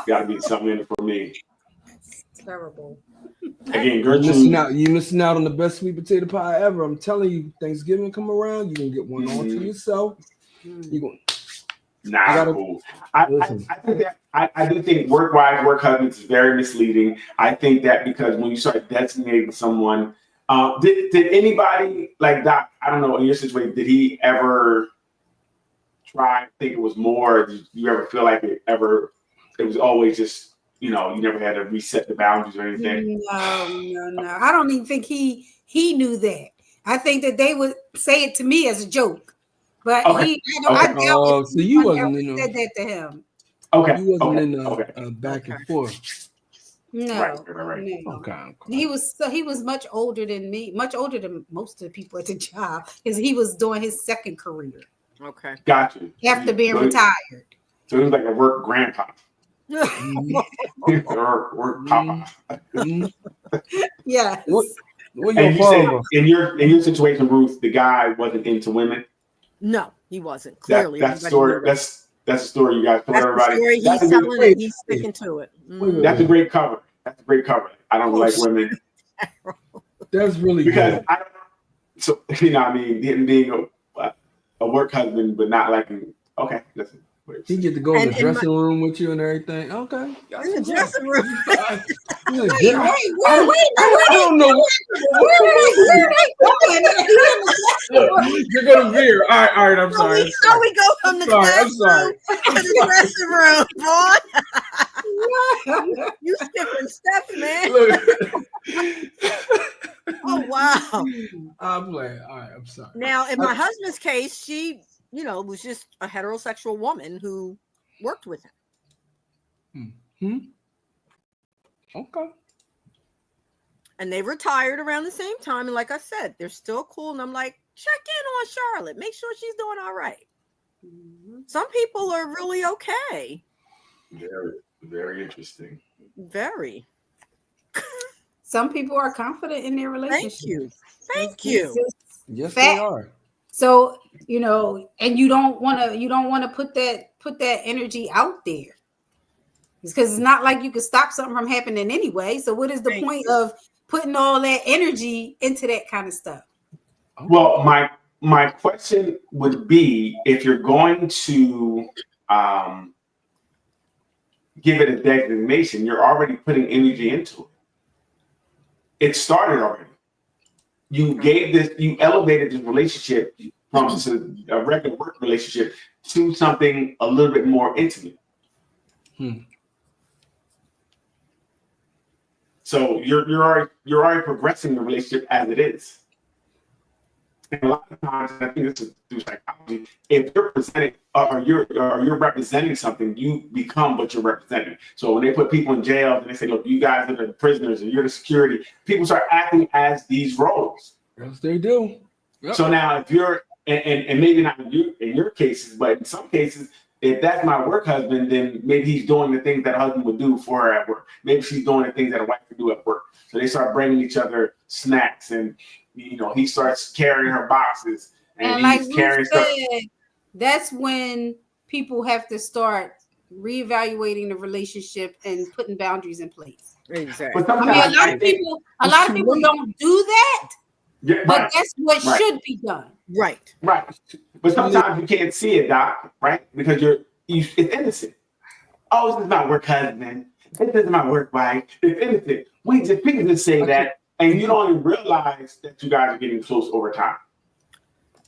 Got to be something in it for me. Terrible. Again, you're missing out on the best sweet potato pie ever. I'm telling you, Thanksgiving come around, you can get one all to yourself. You going? Cool. I think that I do think work wives, work husbands is very misleading. I think that because when you start designating someone, did anybody like Doc? I don't know in your situation, did he ever try to think it was more? Did you ever feel like it was always just? You never had to reset the boundaries or anything. No. I don't even think he knew that. I think that they would say it to me as a joke, but I doubt so you wasn't said that to him. Okay, you wasn't in back and forth. No, right. No. Okay. He was much older than me, much older than most of the people at the job, because he was doing his second career. Okay, got you. After being retired. So he was like a work grandpa. work papa. Yes. What And your you said father? in your situation, Ruth, the guy wasn't into women. No, he wasn't. That, Clearly, that's everybody story. knew that. That's the story you guys told That's the everybody. story he's That's a good- telling, and he's sticking to it. Mhm. That's a great cover. That's a great cover. I don't Oh, like shit. women That's really because good. I don't. So you know, I mean, him being a work husband, but not liking. Okay, listen. He get to go in And the in my- dressing room with you and everything. Okay. In the dressing room. I don't know. You're gonna veer. All right. I'm sorry. How we go from the I'm sorry. classroom to the dressing room, boy? You skipping steps, man. Oh wow. I'm playing. All right. I'm sorry. Now, in my husband's case, she, was just a heterosexual woman who worked with him. Okay. And they retired around the same time. And like I said, they're still cool. And I'm like, check in on Charlotte. Make sure she's doing all right. Some people are really okay. Very, very interesting. Very. Some people are confident in their relationship. Thank you. Yes, Fact. they are. So, and you don't want to put that energy out there. Because it's not like you can stop something from happening anyway. So what is the point of putting all that energy into that kind of stuff? Well, my question would be, if you're going to give it a designation, you're already putting energy into it. It started already. You elevated this relationship from a regular work relationship to something a little bit more intimate. So you're already progressing the relationship as it is. And a lot of times, I think this is through psychology. If you're presenting or you're representing something, you become what you're representing. So when they put people in jail and they say, "Look, you guys are the prisoners and you're the security," people start acting as these roles. Yes, they do. Yep. So now, if you're and maybe not in your cases, but in some cases, if that's my work husband, then maybe he's doing the things that a husband would do for her at work. Maybe she's doing the things that a wife would do at work. So they start bringing each other snacks, and he starts carrying her boxes, and like he's carrying stuff. That's when people have to start reevaluating the relationship and putting boundaries in place. Exactly. But I mean, a lot of people don't do that, Yeah, but right, that's what right. should be done. Right. right. But sometimes you can't see it, Doc, right? Because it's innocent. Oh, this is my work husband. This is my work wife. It's innocent. People just say that, and you don't even realize that you guys are getting close over time.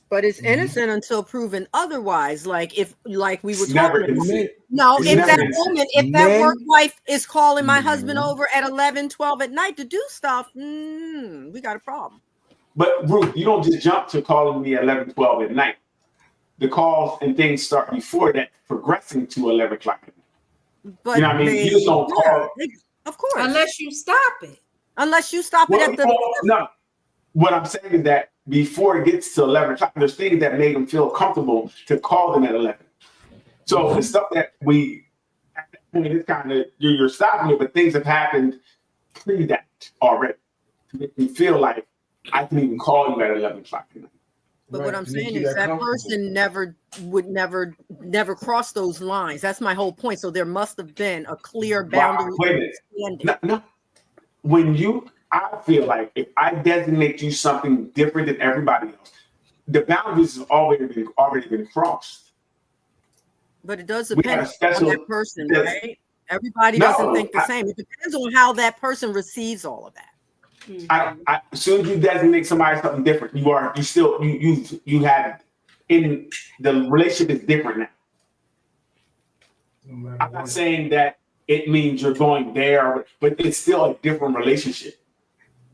But it's innocent until proven otherwise. Like we were It's never talking about. innocent. No, It's if never that innocent. woman, if that Men- work wife is calling my husband over at 11, 12 at night to do stuff, we got a problem. But Ruth, you don't just jump to calling me at 11, 12 at night. The calls and things start before that, progressing to 11 o'clock at night. But You know what I mean? You just don't call. of course. Unless you stop it. Unless you stop it at the No. What I'm saying is that before it gets to 11 o'clock, there's things that made them feel comfortable to call them at 11. So the stuff that it's kind of, you're stopping it, but things have happened pre that already to make me feel like I can even call you at 11 o'clock at night. But Right, what I'm to make saying you is that comfortable. person would never cross those lines. That's my whole point. So there must have been a clear boundary. Wow, wait a minute. understanding. No. I feel like if I designate you something different than everybody else, the boundaries have already been crossed. But it does We depend have a special- on that person, yes. right? Everybody No, doesn't think the same. It depends on how that person receives all of that. As soon as you designate somebody something different, you have in the relationship is different now. No matter I'm not what. saying that it means you're going there, but it's still a different relationship.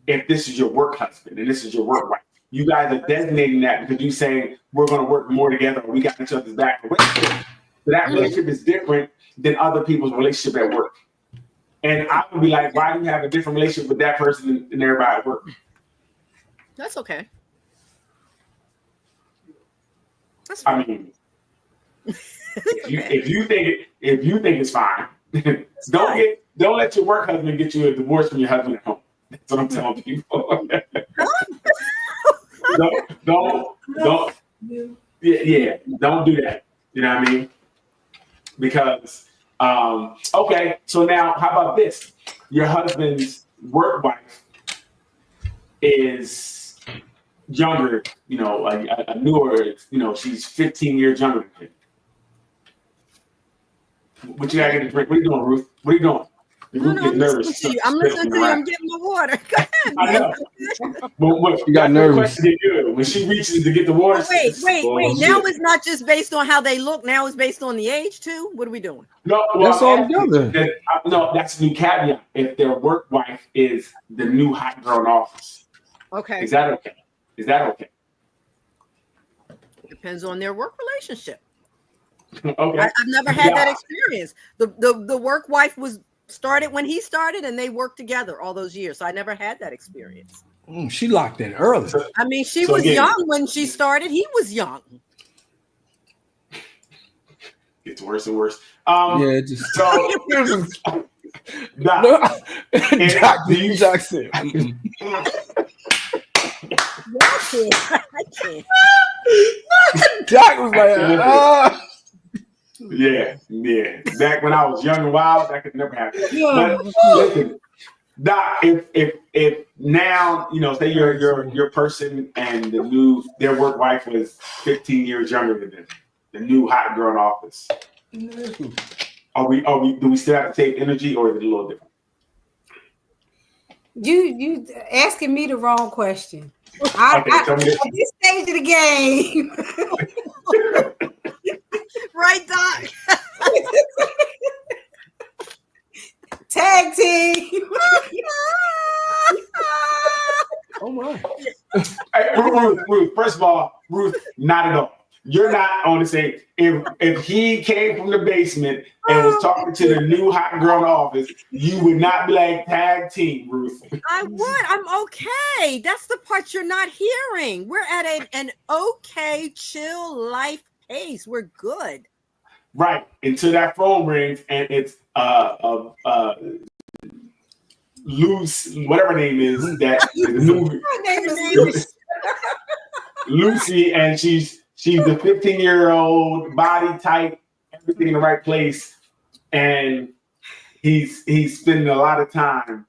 If this is your work husband and this is your work wife, you guys are designating that because you're saying we're going to work more together. Or we got each other's back. So that relationship is different than other people's relationship at work. And I would be like, why do you have a different relationship with that person than everybody at work? That's okay. That's I fine. mean, If you think it's fine, don't let your work husband get you a divorce from your husband at home. That's what I'm telling people. don't yeah, don't do that. You know what I mean? Because okay, so now how about this? Your husband's work wife is younger, a newer, she's 15 years younger than him. What you gotta get a drink? What are you doing, Ruth? What are you doing? No, I'm listening to you. I'm getting my water. Go ahead. I know. But You got nervous. When she reaches to get the water. Wait. Now it's not just based on how they look. Now it's based on the age too. What are we doing? No, that's all together. No, that's a new caveat. If their work wife is the new hot girl in office. Okay. Is that okay? Depends on their work relationship. Okay. I've never had that experience. The work wife was started when he started, and they worked together all those years. So I never had that experience. She locked in early. I mean, she was young when she started. He was young. Gets worse and worse. Just so. Doc said. I can't. Doc was like, Yeah. Back when I was young and wild, that could never happen. But listen, Doc, if now, say your person and their work wife was 15 years younger than them, the new hot girl in office. Do we still have to take energy, or is it a little different? You asking me the wrong question. Tell me this. At this stage of the game. Right, Doc. Tag team. oh my. Hey, Ruth, first of all, Ruth, not at all. You're not on the same. If he came from the basement and was talking to the new hot girl in the office, you would not be like tag team, Ruth. I would. I'm okay. That's the part you're not hearing. We're at an okay, chill life pace. We're good. Right. Until that phone rings and it's Luce, whatever her name is, that the new My name is Lucy, and she's the 15-year-old, body type, everything in the right place, and he's spending a lot of time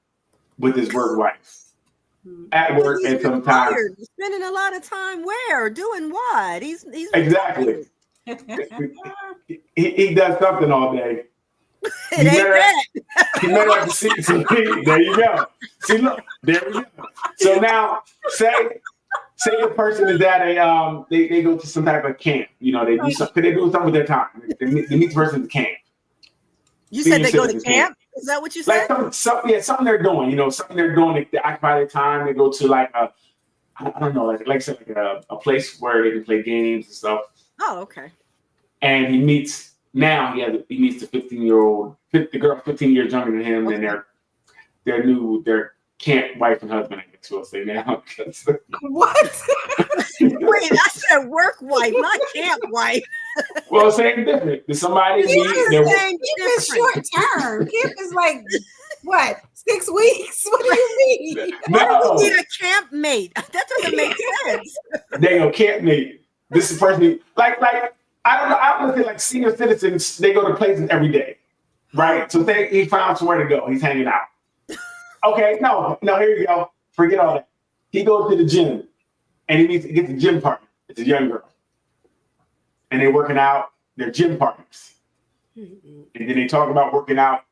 with his work wife at work, and sometimes spending a lot of time where, doing what? He's exactly. he does something all day. It ain't that. He met her at the CTV. There you go. See, look, there we go. So now, say a person is at a they go to some type of camp. They do something. They do something with their time. They meet the person at the camp. You said they go to camp? Is that what you said? Like something they're doing. Something they're doing. They occupy their time. They go to like a, I don't know, like I said, like a place where they can play games and stuff. Oh, okay. And he meets the 15-year-old, the girl 15 years younger than him, okay. And their camp wife and husband, I guess we'll say now. What? Wait, I said work wife, not camp wife. Well, same different. Did somebody Camp is short term. Camp is like what? 6 weeks? What do you mean? No. You need a camp mate. That doesn't make sense. They go camp mate. This is the person like I don't know. I don't think like senior citizens, they go to places every day, right? So he found somewhere to go. He's hanging out. Okay, no, here you go. Forget all that. He goes to the gym, and he gets a gym partner. It's a young girl, and they're working out. They're gym partners, and then they talk about working out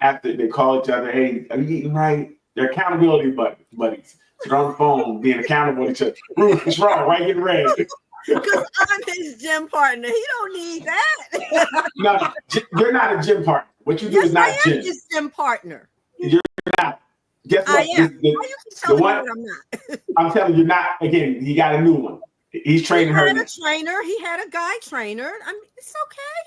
after they call each other. Hey, are you eating right? They're accountability buddies. So they're on the phone being accountable to each other. Ruth, what's wrong? Why are you getting ready? Because I'm his gym partner. He don't need that. No, you're not a gym partner. What you do is not I am his gym partner. You're not. Guess what? I am. Why you keep telling me that I'm not? I'm telling you not. Again, he got a new one. He's training her. He had a trainer. He had a guy trainer. It's okay.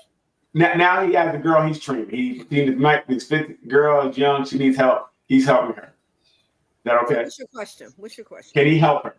Now he has a girl he's training. His fifth girl is young. She needs help. He's helping her. Is that okay? What's your question? Can he help her?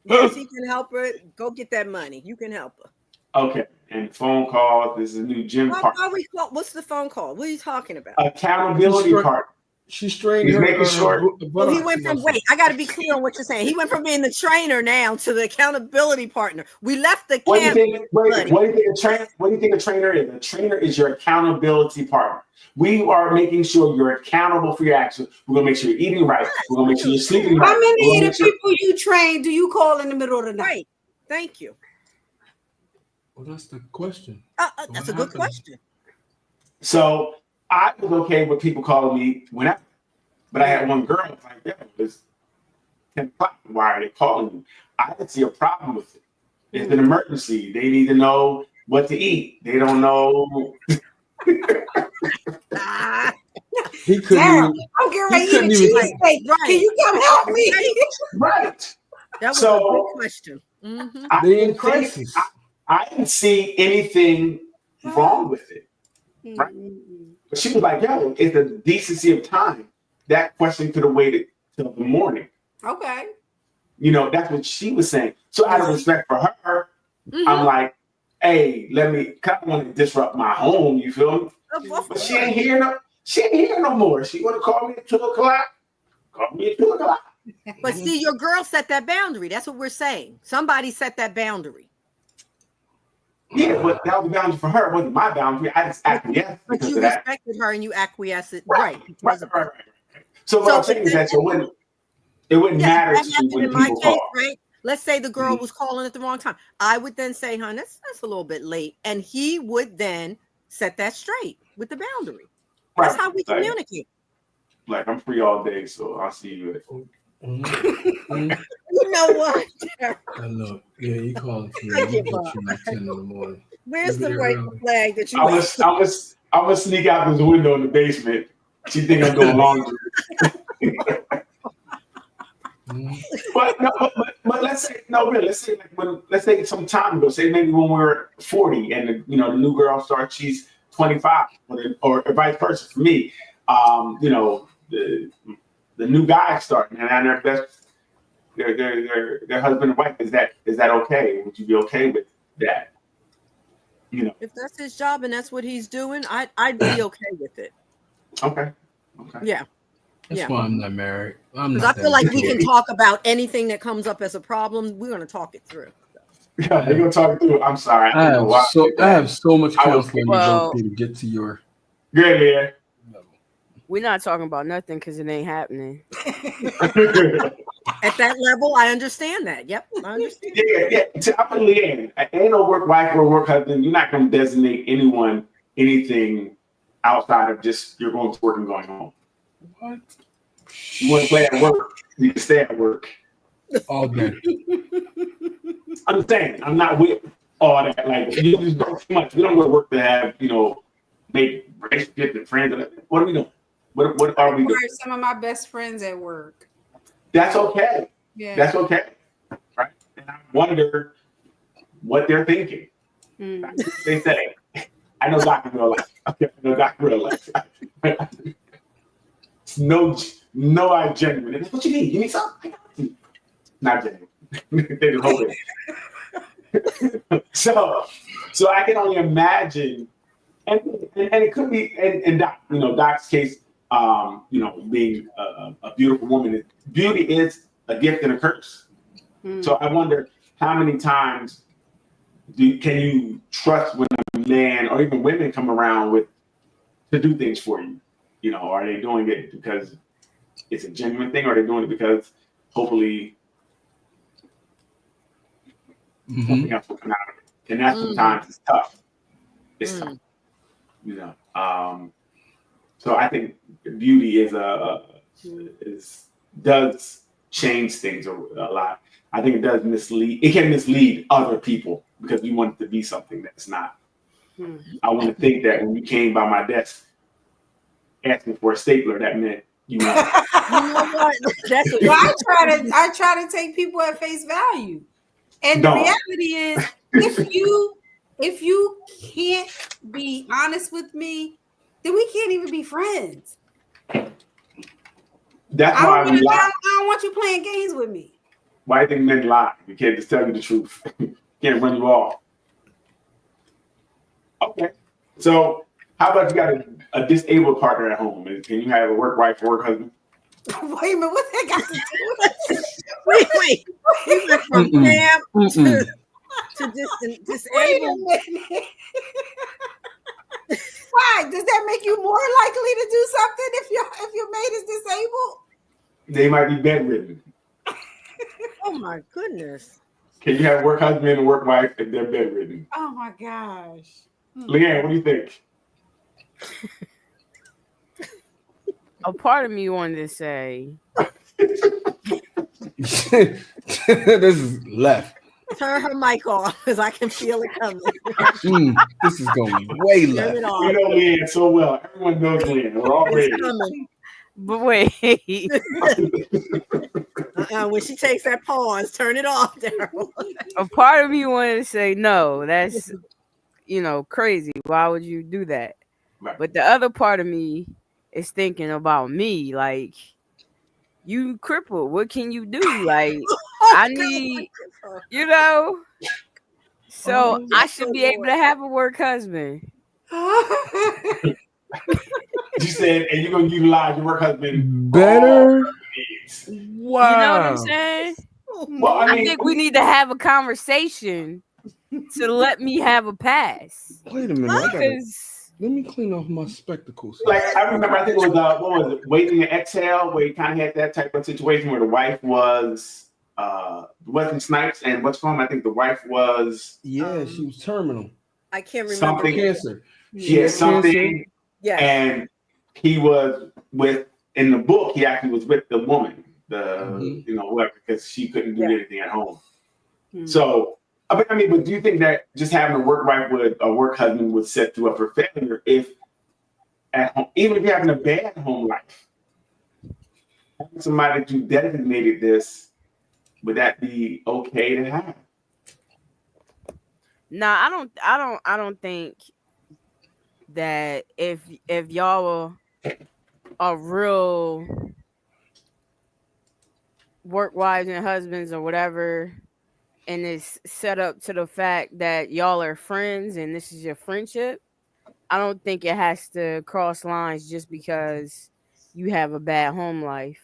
Yes, he can help her. Go get that money. You can help her. Okay. and phone calls. This is a new gym partner. What's the phone call? What are you talking about? Accountability partner. She strained He's her. making sure. Well, he went from wait. I got to be clear on what you're saying. He went from being the trainer now to the accountability partner. We left the What do camp. you think? What do you think a trainer? What do you think a trainer is? A trainer is your accountability partner. We are making sure you're accountable for your actions. We're gonna make sure you're eating right. We're gonna make sure you're sleeping right. How many of the people you train do you call in the middle of the night? Right. Thank you. Well, that's the question. That's a good question. So I was okay with people calling me whenever, but I had one girl like, yeah, it's 10 o'clock. Why are they calling you? I didn't see a problem with it. It's an emergency. They need to know what to eat. They don't know. He couldn't even. I'm getting ready to eat a cheesesteak. Right. Can you come help me? Right. That was So, a good question. Mm-hmm. They in crisis. I didn't see anything wrong with it. Right. But she was like, yo, it's a decency of time. That question could have waited till the morning. Okay. You know, that's what she was saying. So out of respect for her, I'm like, hey, I don't want to disrupt my home, you feel me? But she ain't here no more. She would have called me at 2 o'clock. Call me at 2 o'clock. But see, your girl set that boundary. That's what we're saying. Somebody set that boundary. Yeah, but that was the boundary for her. It wasn't my boundary. I just acquiesced. But because you of that. respected her and you acquiesced it. Right. Right. So what I'm saying is that it wouldn't matter to you when people call. Right? Let's say the girl was calling at the wrong time. I would then say, hon, that's a little bit late. And he would then set that straight with the boundary. That's how we communicate. Like, I'm free all day, so I'll see you at You know what? Look, yeah, you calling for me. You get you like 10 in the morning. Where's the white flag that you I'm gonna sneak out this window in the basement. She think I'm doing laundry. But let's say let's say some time ago, say maybe when we're 40 and the new girl starts, she's 25 or vice versa for me. The new guy starting and they're best, their husband and wife. Is that okay? Would you be okay with that? If that's his job and that's what he's doing, I'd be okay with it. Okay. Yeah. That's why I'm not married. Because I feel like we can talk about anything that comes up as a problem. We're going to talk it through. Yeah, they're going to talk it through. I'm sorry. I have so much counseling to go through to get to your. Yeah. We're not talking about nothing because it ain't happening. At that level, I understand that. Yep, I understand. Yeah. I'm a Leanne. Ain't no work wife or work husband. You're not going to designate anything outside of just you're going to work and going home. What? You want to play at work, you can stay at work. All day. I'm saying, I'm not with all that. Like, you just don't too much. We don't go to work to have, make relationships and friends. What are we doing? What are we doing? Some of my best friends at work. That's okay. Yeah. That's okay. Right? And I wonder what they're thinking. They say, I know Dr. Real Life. Okay, I know Dr. Real Life. No, I'm genuine. What you need? You need something? Not genuine. They just hold it. So I can only imagine, and it could be, and Doc's case, being a beautiful woman. Beauty is a gift and a curse. So I wonder how many times can you trust when a man or even women come around to do things for you? Are they doing it because it's a genuine thing, or are they doing it because hopefully something else will come out of it? And that sometimes is tough. It's tough. So I think beauty does change things a lot. I think it does mislead. It can mislead other people because we want it to be something that's not. I want to think that when you came by my desk asking for a stapler, that meant you know what? That's what I try to take people at face value, and the reality is, if you can't be honest with me, then we can't even be friends. That's why we lie. I don't want you playing games with me. Why do you think men lie? We can't just tell you the truth. Can't run you off. Okay. So how about you got a disabled partner at home? Can you have a work wife or work husband? Wait a minute, what that got to do with it? Wait. We went from Mm-mm. Pam Mm-mm. to Wait a disabled. minute. Why? Does that make you more likely to do something if your mate is disabled? They might be bedridden. Oh my goodness. Can you have a work husband and work wife if they're bedridden? Oh my gosh. Leanne, what do you think? A part of me wanted to say, This is left. Turn her mic off because I can feel it coming. This is going way Turn left. it You off. know Leanne so well. Everyone knows Leanne. We're all ready. It's coming. but wait, When she takes that pause, turn it off, Daryl. a part of me wanted to say, no, that's, crazy. Why would you do that? Right. But the other part of me is thinking about me, like, you crippled. What can you do? Like, I need, so I should be able to have a work husband. You said, and you're going to utilize your work husband Better. needs. Wow. You know what I'm saying? Well, I think we need to have a conversation to let me have a pass. Wait a minute. Because Let me clean off my spectacles. Like I remember, I think it was what was it, Waiting to Exhale, where you kind of had that type of situation where the wife was Wesley Snipes, and what's going on? I think the wife was Yeah, she was terminal. I can't remember. Something- Cancer. she had something, Yes. and he was in the book. He actually was with the woman, whoever, because she couldn't do anything at home. So. I mean, but do you think that just having a work wife with a work husband would set you up for failure if at home, even if you're having a bad home life, having somebody that you designated this, would that be okay to have? nah, I don't think that if y'all are real work wives and husbands or whatever, and it's set up to the fact that y'all are friends and this is your friendship, I don't think it has to cross lines just because you have a bad home life.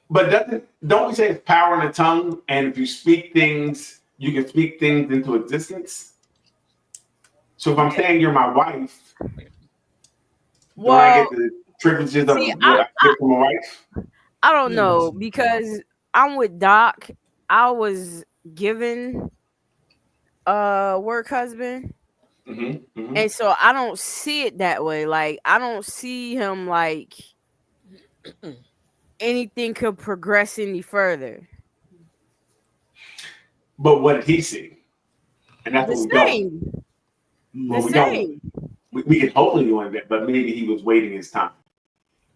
But don't we say it's power in the tongue? And if you speak things, you can speak things into existence. So if I'm saying you're my wife, do I get the privileges of what I get from a wife? I don't know, because I'm with Doc. I was given a work husband. And so I don't see it that way. Like, I don't see him like anything could progress any further. But what did he see? And that's The what we don't. same. Well, The we same. don't. We can hopefully do that, but maybe he was waiting his time.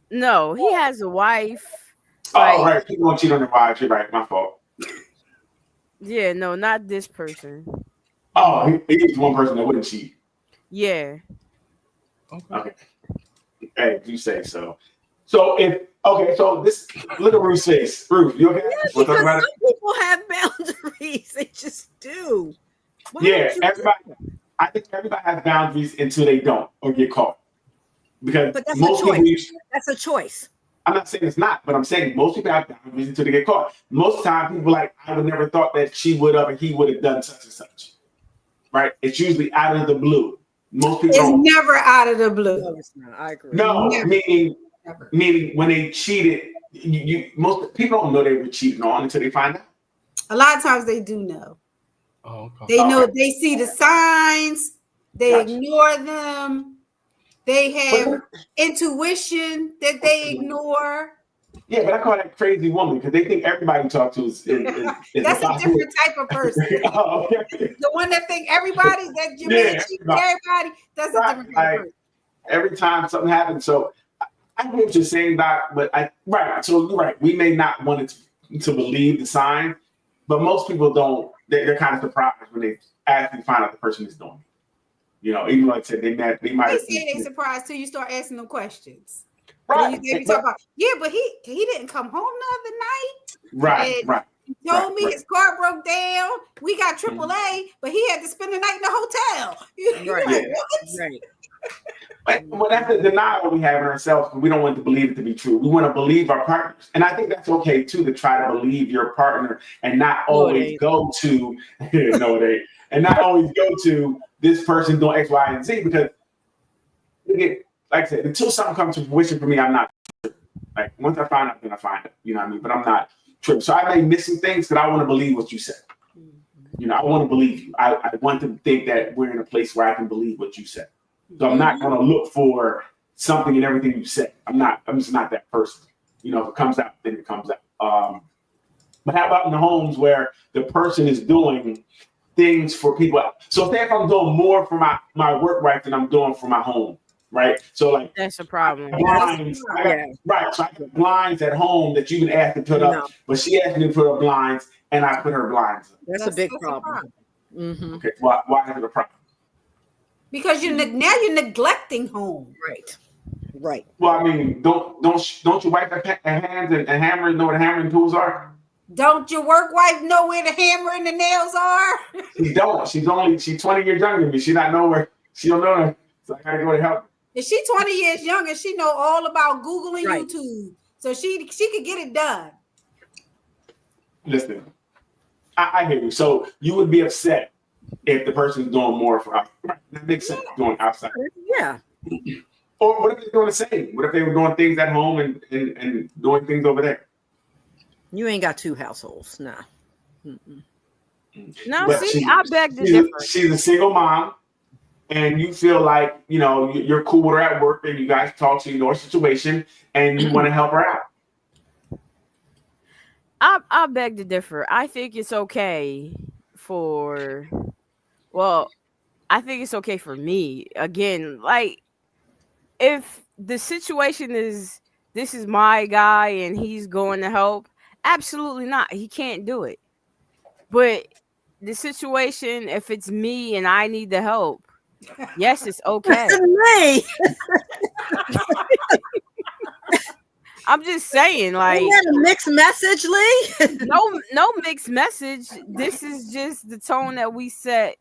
No, he has a wife. Oh, right. People don't cheat on their wives. You're right. My fault. Yeah, no, not this person. Oh, he's one person that wouldn't cheat. Yeah. Okay. Hey, you say so. So so this, look at Ruth's face. Ruth, you okay? Yeah, We'll talk because about some people have boundaries. They just do. Why Yeah, don't you- everybody. I think everybody has boundaries until they don't or get caught. Because But that's a most choice. people, That's a choice. I'm not saying it's not, but I'm saying most people have boundaries until they get caught. Most of the time, people like, I would never thought that she would have or he would have done such and such. Right? It's usually out of the blue. Most people It's don't. never out of the blue. No, it's not. I agree. No, Never. meaning when they cheated, most people don't know they were cheating on until they find out. A lot of times they do know. Oh, okay. They know, they see the signs, they Gotcha. ignore them, they have intuition that they ignore. Yeah, but I call that crazy woman because they think everybody you talk to is That's a different type of person. Oh, okay. The one that think everybody that you Yeah, cheat everybody, that's a different type of person. Every time something happens. So I know what you're saying, Doc, but so you're right. We may not want to believe the sign, but most people don't. They're kind of surprised when they actually find out the person is doing it. Even like I said, they might. They say they surprised till you start asking them questions. Right. They talk about, but he didn't come home the other night. Right. And, Right. told me his car broke down. We got AAA, but he had to spend the night in the hotel. You're Right. like, Yeah. what? Right. But well, that's the denial we have in ourselves. We don't want to believe it to be true. We want to believe our partners, and I think that's okay too, to try to believe your partner and not No, it always ain't. go to no, it ain't, and not always go to this person doing X, Y, and Z, because like I said, until something comes to fruition for me, I'm not like, once I find out, then I find it. You know what I mean? But I'm not tripping. So I may miss some things because I want to believe what you said. You know, I want to believe you. I want to think that we're in a place where I can believe what you said. So I'm not going to look for something in everything you say. I'm just not that person. You know, if it comes out, then it comes out. But how about in the homes where the person is doing things for people? So say if I'm doing more for my work wife than I'm doing for my home, right? So like That's a problem. blinds, right? So I got blinds at home that you've been asked to put up, No. but she asked me to put up blinds, and I put her blinds up. That's a big problem. Okay, why is it a problem? Because now you're neglecting home. Right. Right. Well, I mean, don't your wife have hands and hammers know what hammering tools are? Don't your work wife know where the hammer and the nails are? She don't. She's 20 years younger than me. She not know where. She don't know her. So I gotta go to help. If she 20 years younger, she know all about Google and Right. YouTube. So she could get it done. Listen, I hear you. So you would be upset if the person's doing more for us. Right. That makes sense. Doing outside. Yeah. Or what if they're doing the same? What if they were doing things at home and doing things over there? You ain't got two households. Nah. No, But see, I beg to differ. She's a single mom, and you feel like, you know, you're cool with her at work, and you guys talk, so you know her situation, and you want to help her out. I beg to differ. I think it's okay for, well, I think it's okay for me. Again, like, if the situation is, this is my guy and he's going to help, absolutely not. He can't do it. But the situation, if it's me and I need the help, yes, it's okay. Me. I'm just saying, like, Isn't that a mixed message, Lee? no mixed message. This is just the tone that we set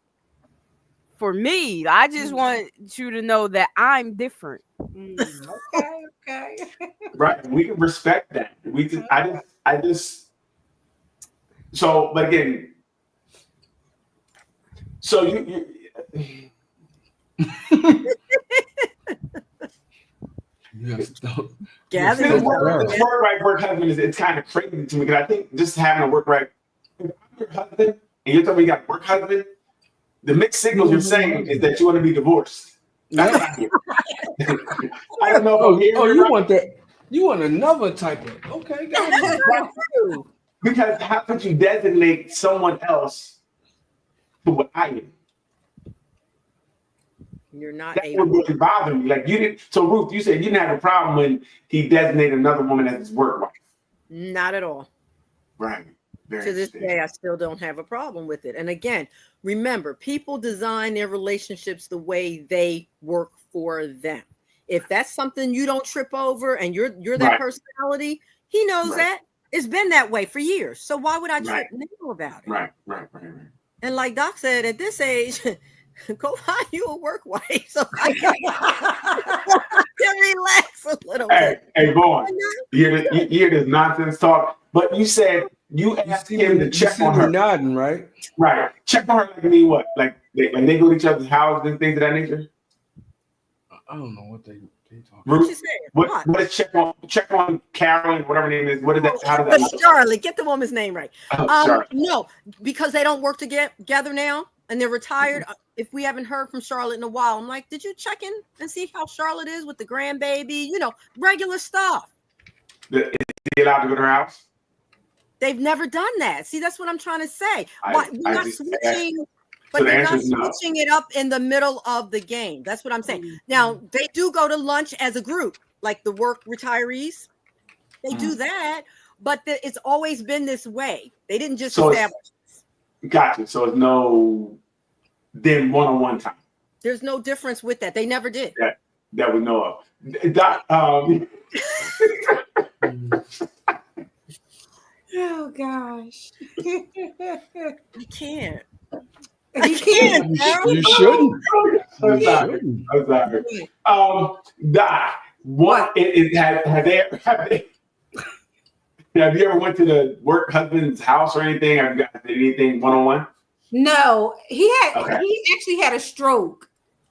for me. I just want you to know that I'm different. Okay. Right. We can respect that. We just, I just. So, but again, so you Yes, don't. Gather this your work right work husband it's kind of crazy to me, because I think just having a work right, if I'm your husband and you're telling me you got a work husband, the mixed signals you're saying is that you want to be divorced. That's not here. I don't know. Oh, you want that? You want another type of? Okay, got it. Because how could you designate someone else to what I am? You're not That able. would really bother me. Like you didn't. So Ruth, you said you didn't have a problem when he designated another woman as his work wife. Not at all. Right. Very To this interesting. day, I still don't have a problem with it. And again, remember, people design their relationships the way they work for them. If that's something you don't trip over and you're that Right. personality, he knows Right. that. It's been that way for years. So why would I trip Right. now about it? Right. And like Doc said, at this age, go find you a work wife so I can relax a little bit. Hey, Vaughn, you hear this nonsense talk, but you said you asked him to check on her. Nodding, right? Right. Check on her like me, what? Like they go to each other's houses and things of that nature? I don't know what they talk. What you Ruth, saying? what is check on Carolyn, whatever her name is? What is that? How does that look? Charlotte, get the woman's name right. Sorry. No, because they don't work together now and they're retired. If we haven't heard from Charlotte in a while, I'm like, did you check in and see how Charlotte is with the grandbaby? You know, regular stuff. Is he allowed to go to her house? They've never done that. See, that's what I'm trying to say. I We're not just- switching, So but the they're answer not is no. switching it up in the middle of the game. That's what I'm saying. Now, they do go to lunch as a group, like the work retirees. They do that, but it's always been this way. They didn't just So establish. Gotcha. So it's no then one-on-one time There's no difference with that. They never did. that we know of. Doc, Oh gosh. I can't. You can't. You shouldn't. I'm sorry. I'm sorry. Doc, what have you ever went to the work husband's house or anything? Have you got anything one-on-one? No, he Okay. actually had a stroke.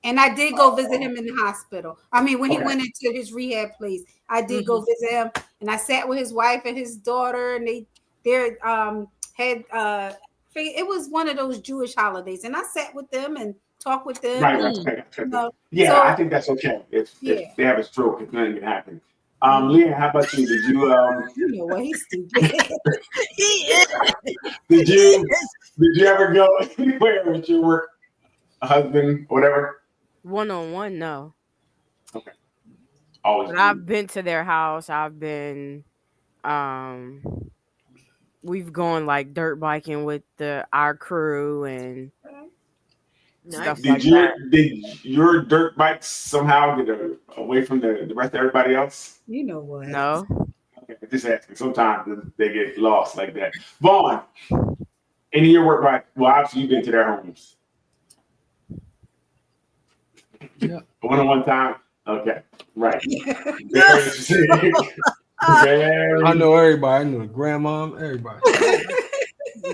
And I did go visit him in the hospital. I mean, when he Okay. went into his rehab place, I did go visit him, and I sat with his wife and his daughter, and they had it was one of those Jewish holidays, and I sat with them and talked with them. Right. and, Okay. you know, Yeah, so- I think that's okay. If Yeah. they have a stroke, it's nothing can happen. Leah, how about you? Did you you know what? He's stupid. He is. did you ever go anywhere with your work husband, whatever? One-on-one, no. Always. But I've been to their house. I've been we've gone like dirt biking with our crew and stuff like that. Did your dirt bikes somehow get away from the rest of everybody else? You know what? No. Okay, just asking. Sometimes they get lost like that. Vaughn, any of your work bike? Well, obviously you've been to their homes. Yeah. One-on-one time. Okay, right. Very interesting. Very- I know everybody. I know the grandma, everybody.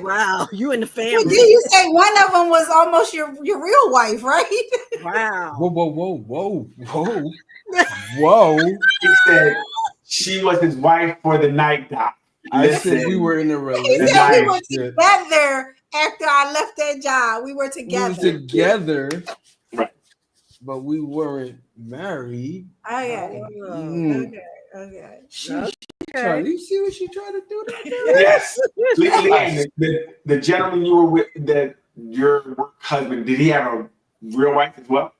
Wow, you in the Well, family. did you say one of them was almost your real wife, right? Wow. Whoa. Whoa. He said she was his wife for the night, Doc. I Listen, said we were in a He relationship. said we were Yeah. together after I left that job. We were We were together. together, Right. but we weren't married. Okay. Mm. Okay. Charlie, you see what she tried to do there? yes. Leanne, the gentleman you were with, your work husband, did he have a real wife as well?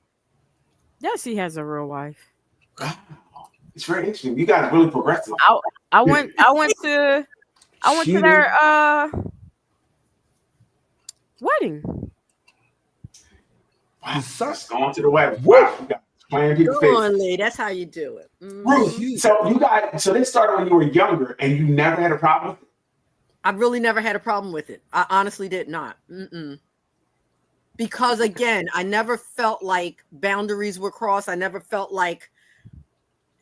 Yes, he has a real wife. Wow. It's very interesting. You guys are really progressive. I went to She their wedding. Wow. son- Just going to the wedding. Woo. Wow. You guys playing people's Go faces. on, Lee. That's how you do it. Ruth, so you guys, so they started when you were younger, and you never had a problem with it? I really never had a problem with it. I honestly did not. Because again, I never felt like boundaries were crossed. I never felt like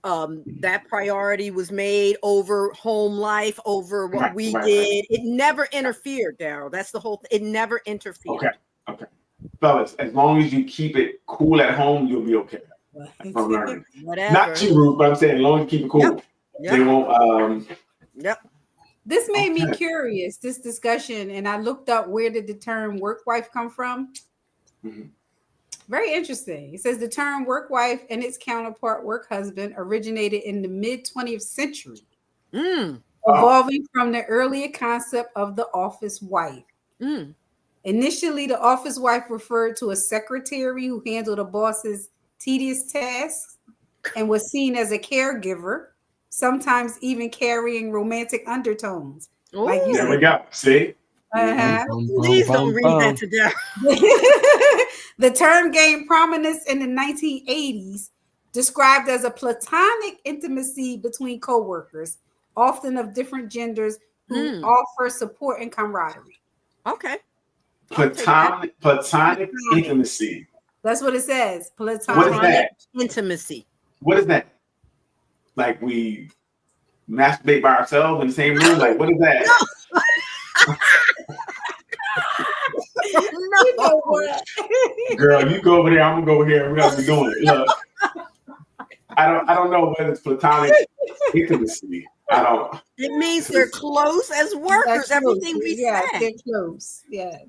that priority was made over home life, over what Right, we right. did. It never interfered, Daryl. That's the whole thing. It never interfered. Okay. Fellas, as long as you keep it cool at home, you'll be okay. That's what I'm learning. Whatever. Not too rude, but I'm saying as long as you keep it cool. They Yep. won't Yep. This made me Okay. curious, this discussion, and I looked up where did the term work wife come from. Mhm. Very interesting. It says the term work wife and its counterpart work husband originated in the mid 20th century, evolving from the earlier concept of the office wife. Initially, the office wife referred to a secretary who handled a boss's tedious tasks and was seen as a caregiver, sometimes even carrying romantic undertones. Like you there we said. go. See? Uh-huh. Please don't read that to Daryl. The term gained prominence in the 1980s, described as a platonic intimacy between co-workers, often of different genders, who offer support and camaraderie. Okay. Platonic intimacy. That's what it says. Platonic What is that? Intimacy. What is that? Like we masturbate by ourselves in the same room? Like what is that? You know what? Girl, you go over there, I'm gonna go over here, we're gonna be doing it. Look. I don't know whether it's platonic intimacy. I don't. It means they're close as workers. That's Everything close. we Yeah, said. they're close. Yes.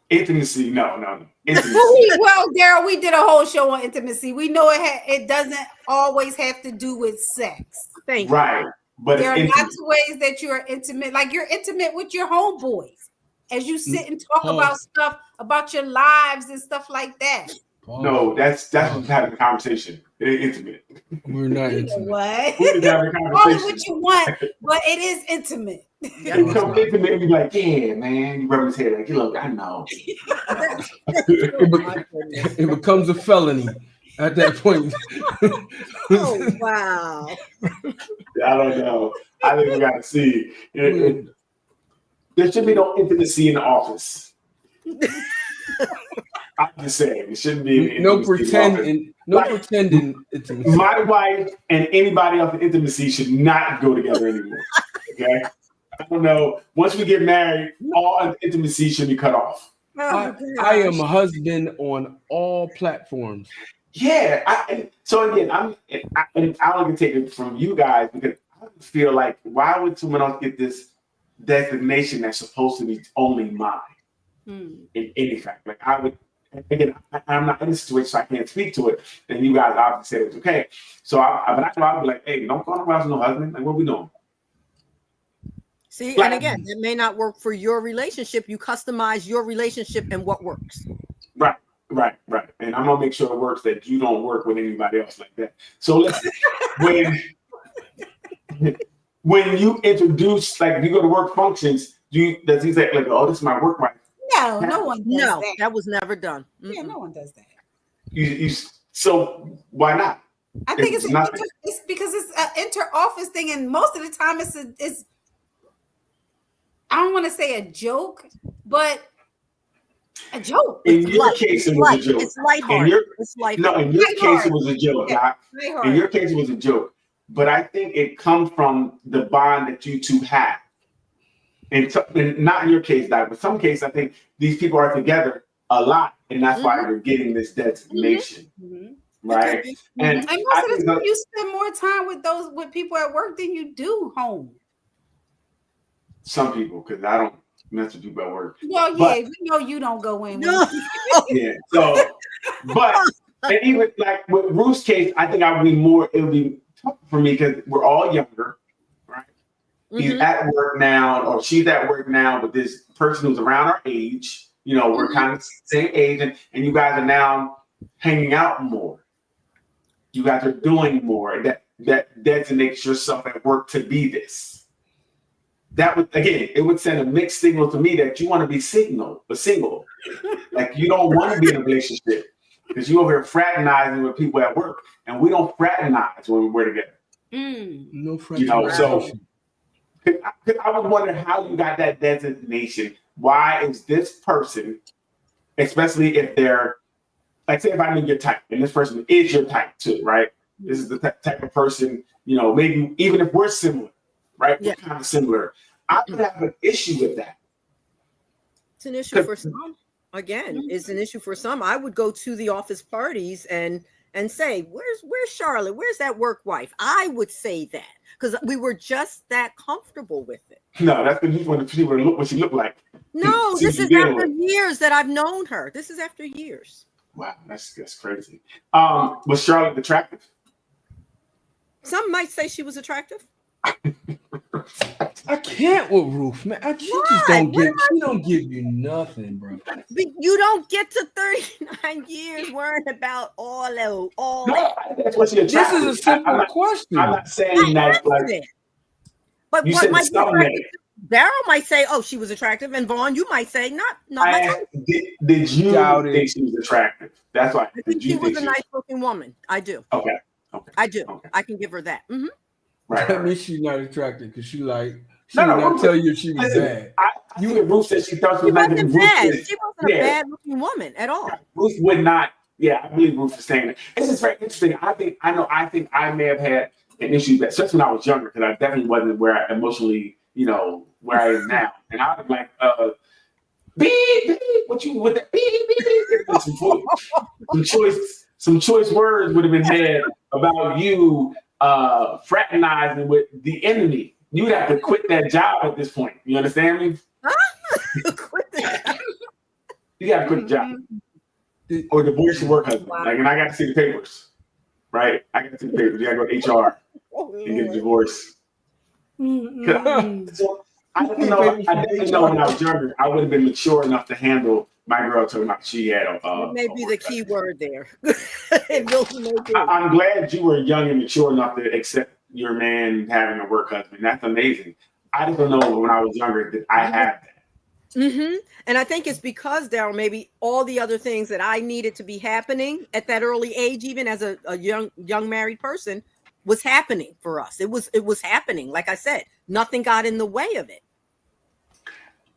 Intimacy, no. Intimacy. Well, Daryl, we did a whole show on intimacy. We know it doesn't always have to do with sex. Thank you. Right. But There are it's lots of ways that you're intimate, like you're intimate with your homeboys as you sit and talk about stuff about your lives and stuff like that. no, that's just having a conversation. It ain't intimate. We're not You know intimate. what? We're just having a Call it conversation. what you want, but it is intimate. It becomes intimate and be like, yeah, man. You rub his head like, look, I know. It becomes a felony. at that point. Oh wow. I don't know. I think we got to see. There should be no intimacy in the office. I'm just saying, it shouldn't be no intimacy in the office. pretending. No Like, pretending. Intimacy. My wife and anybody else's intimacy should not go together anymore. Okay? I don't know. Once we get married, all intimacy should be cut off. Oh, I am a husband on all platforms. Yeah. So again, I'm only take it from you guys because I feel like why would someone else get this designation that's supposed to be only mine in any fact? Like I would. Again, I'm not in a situation, so I can't speak to it. And you guys obviously said it was okay. So I'd be like, hey, don't call nobody else no husband. Like, what we doing? See, Like, and again, it may not work for your relationship. You customize your relationship and what works. Right. And I'm gonna make sure it works that you don't work with anybody else like that. So listen, when you introduce, like, if you go to work functions, does he say like, oh, this is my work wife? No one does that. That was never done. Yeah, no one does that. So why not? I think it's because it's an inter-office thing, and most of the time it's I don't want to say a joke, but a joke. In your case, it was a joke. It's lighthearted. It's lighthearted. No, in your case, it was a joke. Yeah, In your case, it was a joke. But I think it comes from the bond that you two have. And not in your case, Doc, but some cases, I think these people are together a lot, and that's why they're getting this designation, right? And most of the time, you spend more time with people at work than you do home. Some people, because I don't mess with people at work. Well, yeah, we know you don't go in. No. Yeah. So, but and even like with Ruth's case, I think it would be tough for me because we're all younger. He's at work now, or she's at work now with this person who's around our age. You know, we're kind of the same age, and you guys are now hanging out more. You guys are doing more. That designates yourself at work to be this. That would, again, it would send a mixed signal to me that you want to be single. Like you don't want to be in a relationship because you over here fraternizing with people at work, and we don't fraternize when we're together. No fraternization. You know, so. I would wonder how you got that designation. Why is this person, especially if they're, like, say if I knew your type, and this person is your type too, right? This is the type of person, you know, maybe even if we're similar, right? We're kind of similar. I would have an issue with that. It's an issue for some. Again, it's an issue for some. I would go to the office parties and say, where's Charlotte? Where's that work wife? I would say that because we were just that comfortable with it. No, that's because you want to see what she looked like. No, this is after years that I've known her. This is after years. Wow, that's crazy. Was Charlotte attractive? Some might say she was attractive. I can't with Ruth, man. She don't give you nothing, bro. You don't get to 39 years worrying about all. No, that's what she attractive. This is a simple question. I'm not saying that like. But you what said might be Daryl might say, "Oh, she was attractive," and Vaughn, you might say, "Not my type." Did you think she was attractive? That's why. I think she was a nice-looking woman. I do. Okay. I do. Okay. I can give her that. Mm-hmm. Right. That means she's not attractive because she would not tell you she was bad. You and Ruth said she thought she wasn't bad. She wasn't a bad-looking woman at all. Ruth would not. Yeah, I believe Ruth is saying that. This is very interesting. I think I may have had an issue, especially when I was younger, because I definitely wasn't where I emotionally, where I am now. And I was like, beep, what you with that beep. Some choice words would have been said about you fraternizing with the enemy. You'd have to quit that job at this point. You understand me? Quit the job. You got to quit the job. Or divorce your work husband. Wow. Like, and I got to see the papers. Right? I got to see the papers. You got to go to HR and get a divorce. So, I didn't know when I was younger, I would have been mature enough to handle my girl talking about she had a. Maybe the key word there. I'm glad you were young and mature enough to accept your man having a work husband. That's amazing. I didn't know when I was younger that I had that. And I think it's because, Daryl, maybe all the other things that I needed to be happening at that early age, even as a young married person, was happening for us. It was happening. Like I said, nothing got in the way of it.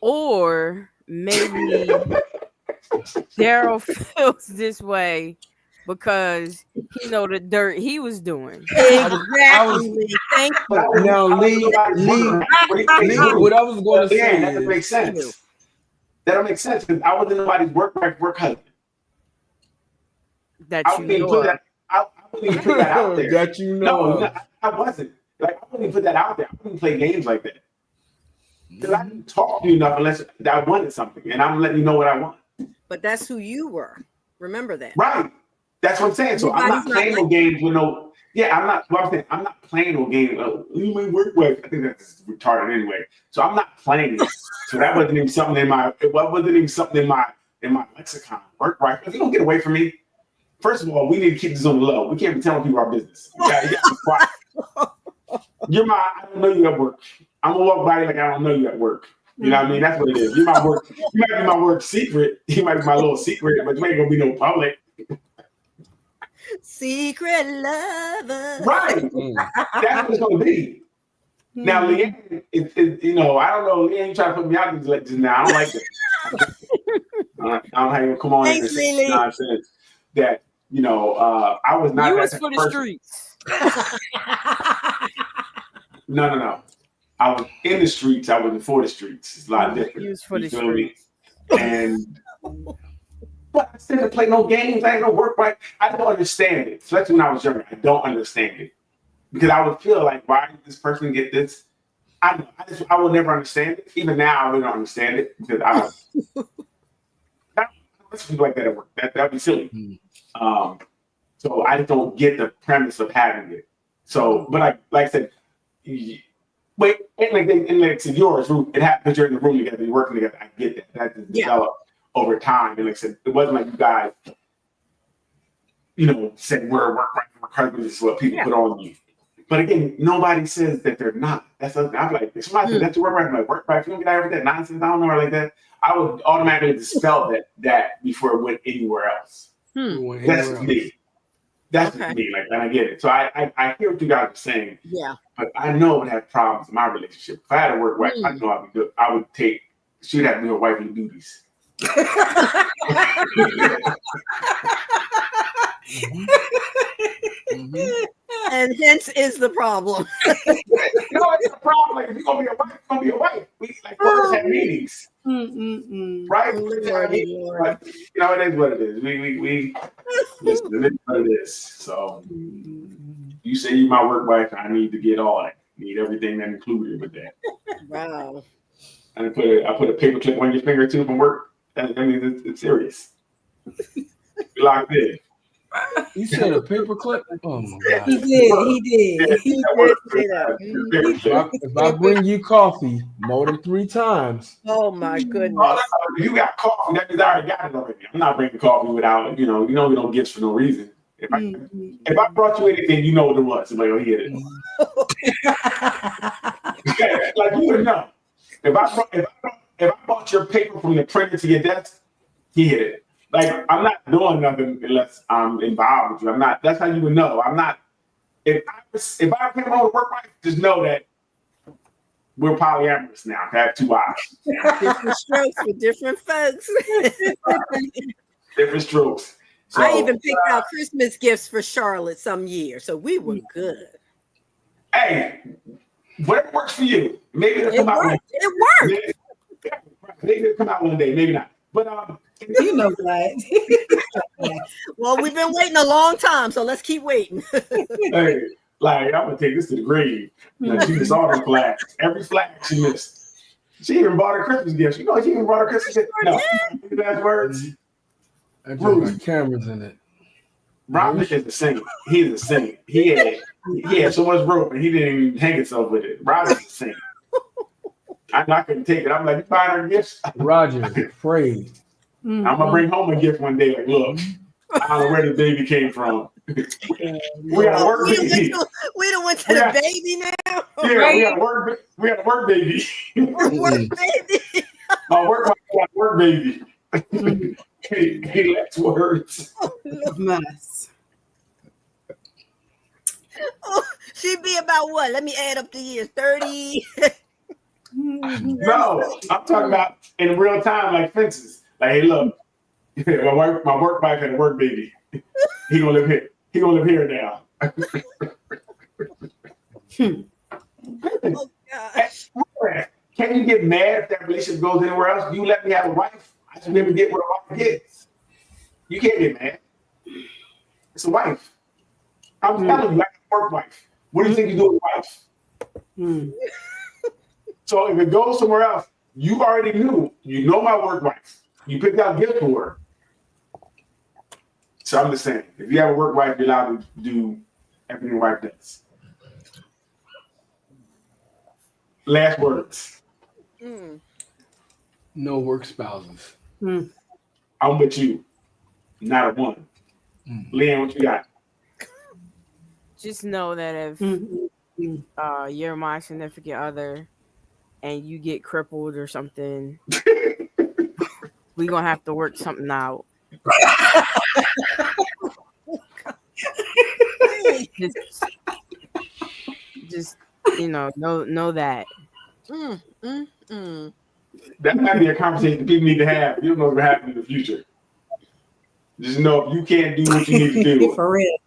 Or maybe Daryl feels this way because he know the dirt he was doing. Exactly. Thank you. Now, Lee, what I was going to say that doesn't make sense. That don't make sense because I wasn't nobody's work husband. That I you wouldn't know put of. that. I wouldn't even put that out there. that you know. No, I wasn't. Like I wouldn't even put that out there. I wouldn't play games like that. Because I didn't talk to you enough unless I wanted something, and I'm letting you know what I want. But that's who you were. Remember that. Right. That's what I'm saying. So I'm not playing no games with no. Yeah, I'm not. What I'm saying, I'm not playing no game. You may work with. I think that's retarded anyway. So I'm not playing it. So that wasn't even something in my. It wasn't even something in my lexicon. Work right. If you don't get away from me, first of all, we need to keep this on the low. We can't be telling people our business. You gotta be quiet. I don't know you at work. I'm gonna walk by you like I don't know you at work. You know what I mean? That's what it is. You might be my work secret. You might be my little secret, but you ain't gonna be no public. Secret lover. Right. That's what it's gonna be. Now, Leanne, you know, I don't know. Leanne, you trying to put me out there like just now. I don't like that. I don't have you come on and say nonsense that, you know, I was not. You that was type for of the person. streets. No. I was in the streets. I wasn't for the streets. It's a lot different. You was for the feel me? streets. And but I still didn't play no games. I ain't no work right. I don't understand it. Especially when I was younger. I don't understand it. Because I would feel like, why did this person get this? I will never understand it. Even now, I really don't understand it because I don't. People like that at work. That'd be silly. So I just don't get the premise of having it. So, but like I said, wait, and like to yours, it happened because you're in the room together, you're working together. I get that. That just developed over time. And like I said, it wasn't like you guys, you know, said we're work husbands. This is what people put on you. But again, nobody says that they're not. That's I'm like, if somebody said that's your work right. I'm like, work right. If you don't get out of that nonsense, I don't know her like that. I would automatically dispel that before it went anywhere else. That's me. That's me. Like, and I get it. So I hear what you guys are saying. Yeah. But I know I would have problems in my relationship. If I had a work wife, I know I would do. I would take. She'd have to be her wifely duties. And hence is the problem. It's a problem. Like if you're gonna be a wife, you're gonna be a wife. We like first have meetings, right? But, you know, it is what it is. We listen, it is what it is. So you say you're my work wife, I need to get all that. Need everything that included with that. Wow. And I put a paper clip on your finger too from work. I mean, it's serious. You're locked in. You said a paper clip? Oh my God. He did. He did say that. If I bring you coffee more than 3 times. Oh my goodness. If you got coffee, that means I already got it already. I'm not bringing coffee without, you know, we don't give for no reason. If I brought you anything, you know what it was. Like, oh, he hit it. Like you would know. If I bought your paper from the printer to your desk, he hit it. Like I'm not doing nothing unless I'm involved with you. I'm not. That's how you would know. I'm not. If I came home to work right, just know that we're polyamorous now. I have 2 eyes. Different strokes for different folks. Different strokes. So, I even picked out Christmas gifts for Charlotte some year, so we were good. Hey, whatever works for you. Maybe it'll come out. It worked. Maybe it'll come out one day. Maybe not. But you know, Glad. Well, we've been waiting a long time, so let's keep waiting. Hey, like I'm gonna take this to the grave. She missed all the flags. Every flag she missed. She even bought her Christmas gift. You know, she even bought her Christmas gift. No, last words. I just got cameras in it. Robin is the saint. He is the saint. He had so much rope and he didn't even hang himself with it. Robin's the saint. I'm not gonna take it. I'm like, you buying her gifts? Roger, afraid. I'm gonna bring home a gift one day. Like, look, I don't know where the baby came from. We got a work baby. We done went to the baby now. Yeah, right? we got a work baby. Work baby. My work wife got work baby. He lacks words. Mess. Oh, she'd be about what? Let me add up the years. 30. No, I'm talking about in real time, like fences. Like, hey, look, my work wife had a work baby. He gonna live here. He gonna live here now. Oh gosh. Can you get mad if that relationship goes anywhere else? You let me have a wife. I should be able to get what a wife gets. You can't get mad. It's a wife. I'm telling you, I got a work wife. What do you think you do with a wife? So if it goes somewhere else, you already knew. You know my work wife. You picked out gifts for her. So I'm just saying, if you have a work wife, you're allowed to do everything a wife does. Last words. No work spouses. I'm with you. Not a one. Leanne, what you got? Just know that if you're my significant other and you get crippled or something, we're gonna have to work something out. just know that. That might be a conversation people need to have. You don't know what's gonna happen in the future. Just know if you can't do what you need to do, For real.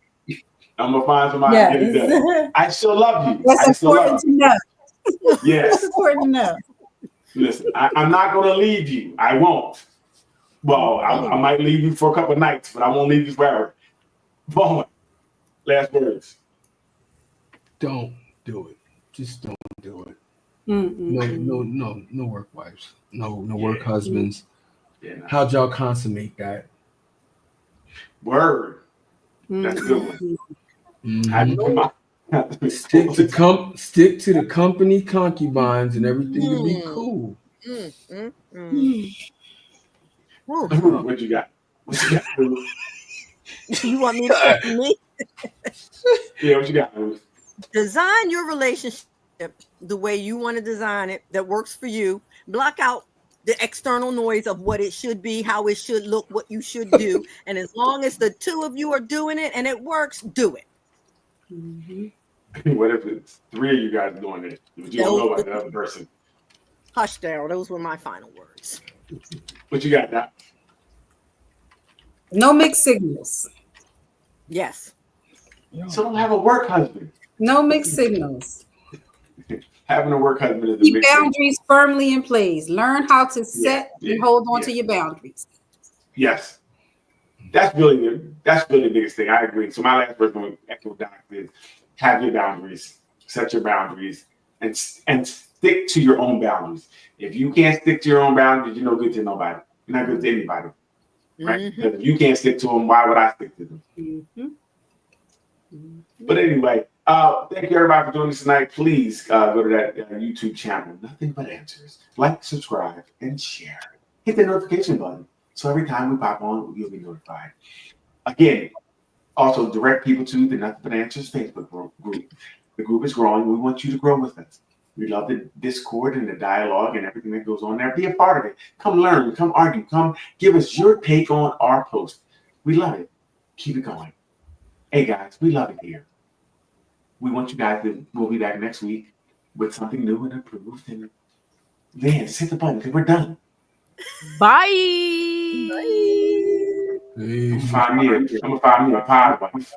I'm gonna find somebody to get it done. I still love you. I That's still love important to know. you. Yes. That's important to know. Listen, I'm not gonna leave you. I won't. Well, I might leave you for a couple of nights, but I won't leave you forever. Bowen, last words. Don't do it. Just don't do it. No work wives. No work husbands. Yeah, no. How'd y'all consummate that? Word. That's a good one. How you come out? Stick to the company concubines and everything will be cool. What you got? What you got? You want me to say for me? Yeah, what you got? Design your relationship the way you want to design it that works for you. Block out the external noise of what it should be, how it should look, what you should do. And as long as the two of you are doing it and it works, do it. What if it's three of you guys doing it? But you don't know about the other person. Hush down. Those were my final words. What you got, Doc? No mixed signals. Yes. So don't have a work husband. No mixed signals. Having a work husband is a Keep big boundaries firmly in place. Learn how to set and hold on to your boundaries. Yes. That's really the biggest thing. I agree. So my last word going to echo Doc is have your boundaries, set your boundaries, and stick to your own boundaries. If you can't stick to your own boundaries, you're no good to nobody. You're not good to anybody. Right? Because if you can't stick to them, why would I stick to them? But anyway, thank you everybody for joining us tonight. Please go to that YouTube channel, Nothing But Answers. Like, subscribe, and share. Hit the notification button so every time we pop on, you'll be notified. Again, also direct people to the Nothing But Answers Facebook group. The group is growing. We want you to grow with us. We love the Discord and the dialogue and everything that goes on there. Be a part of it. Come learn. Come argue. Come give us your take on our post. We love it. Keep it going. Hey, guys, we love it here. We want you guys to, we'll be back next week with something new and improved. And then just hit the button because we're done. Bye. I'm going to find me a pod wife.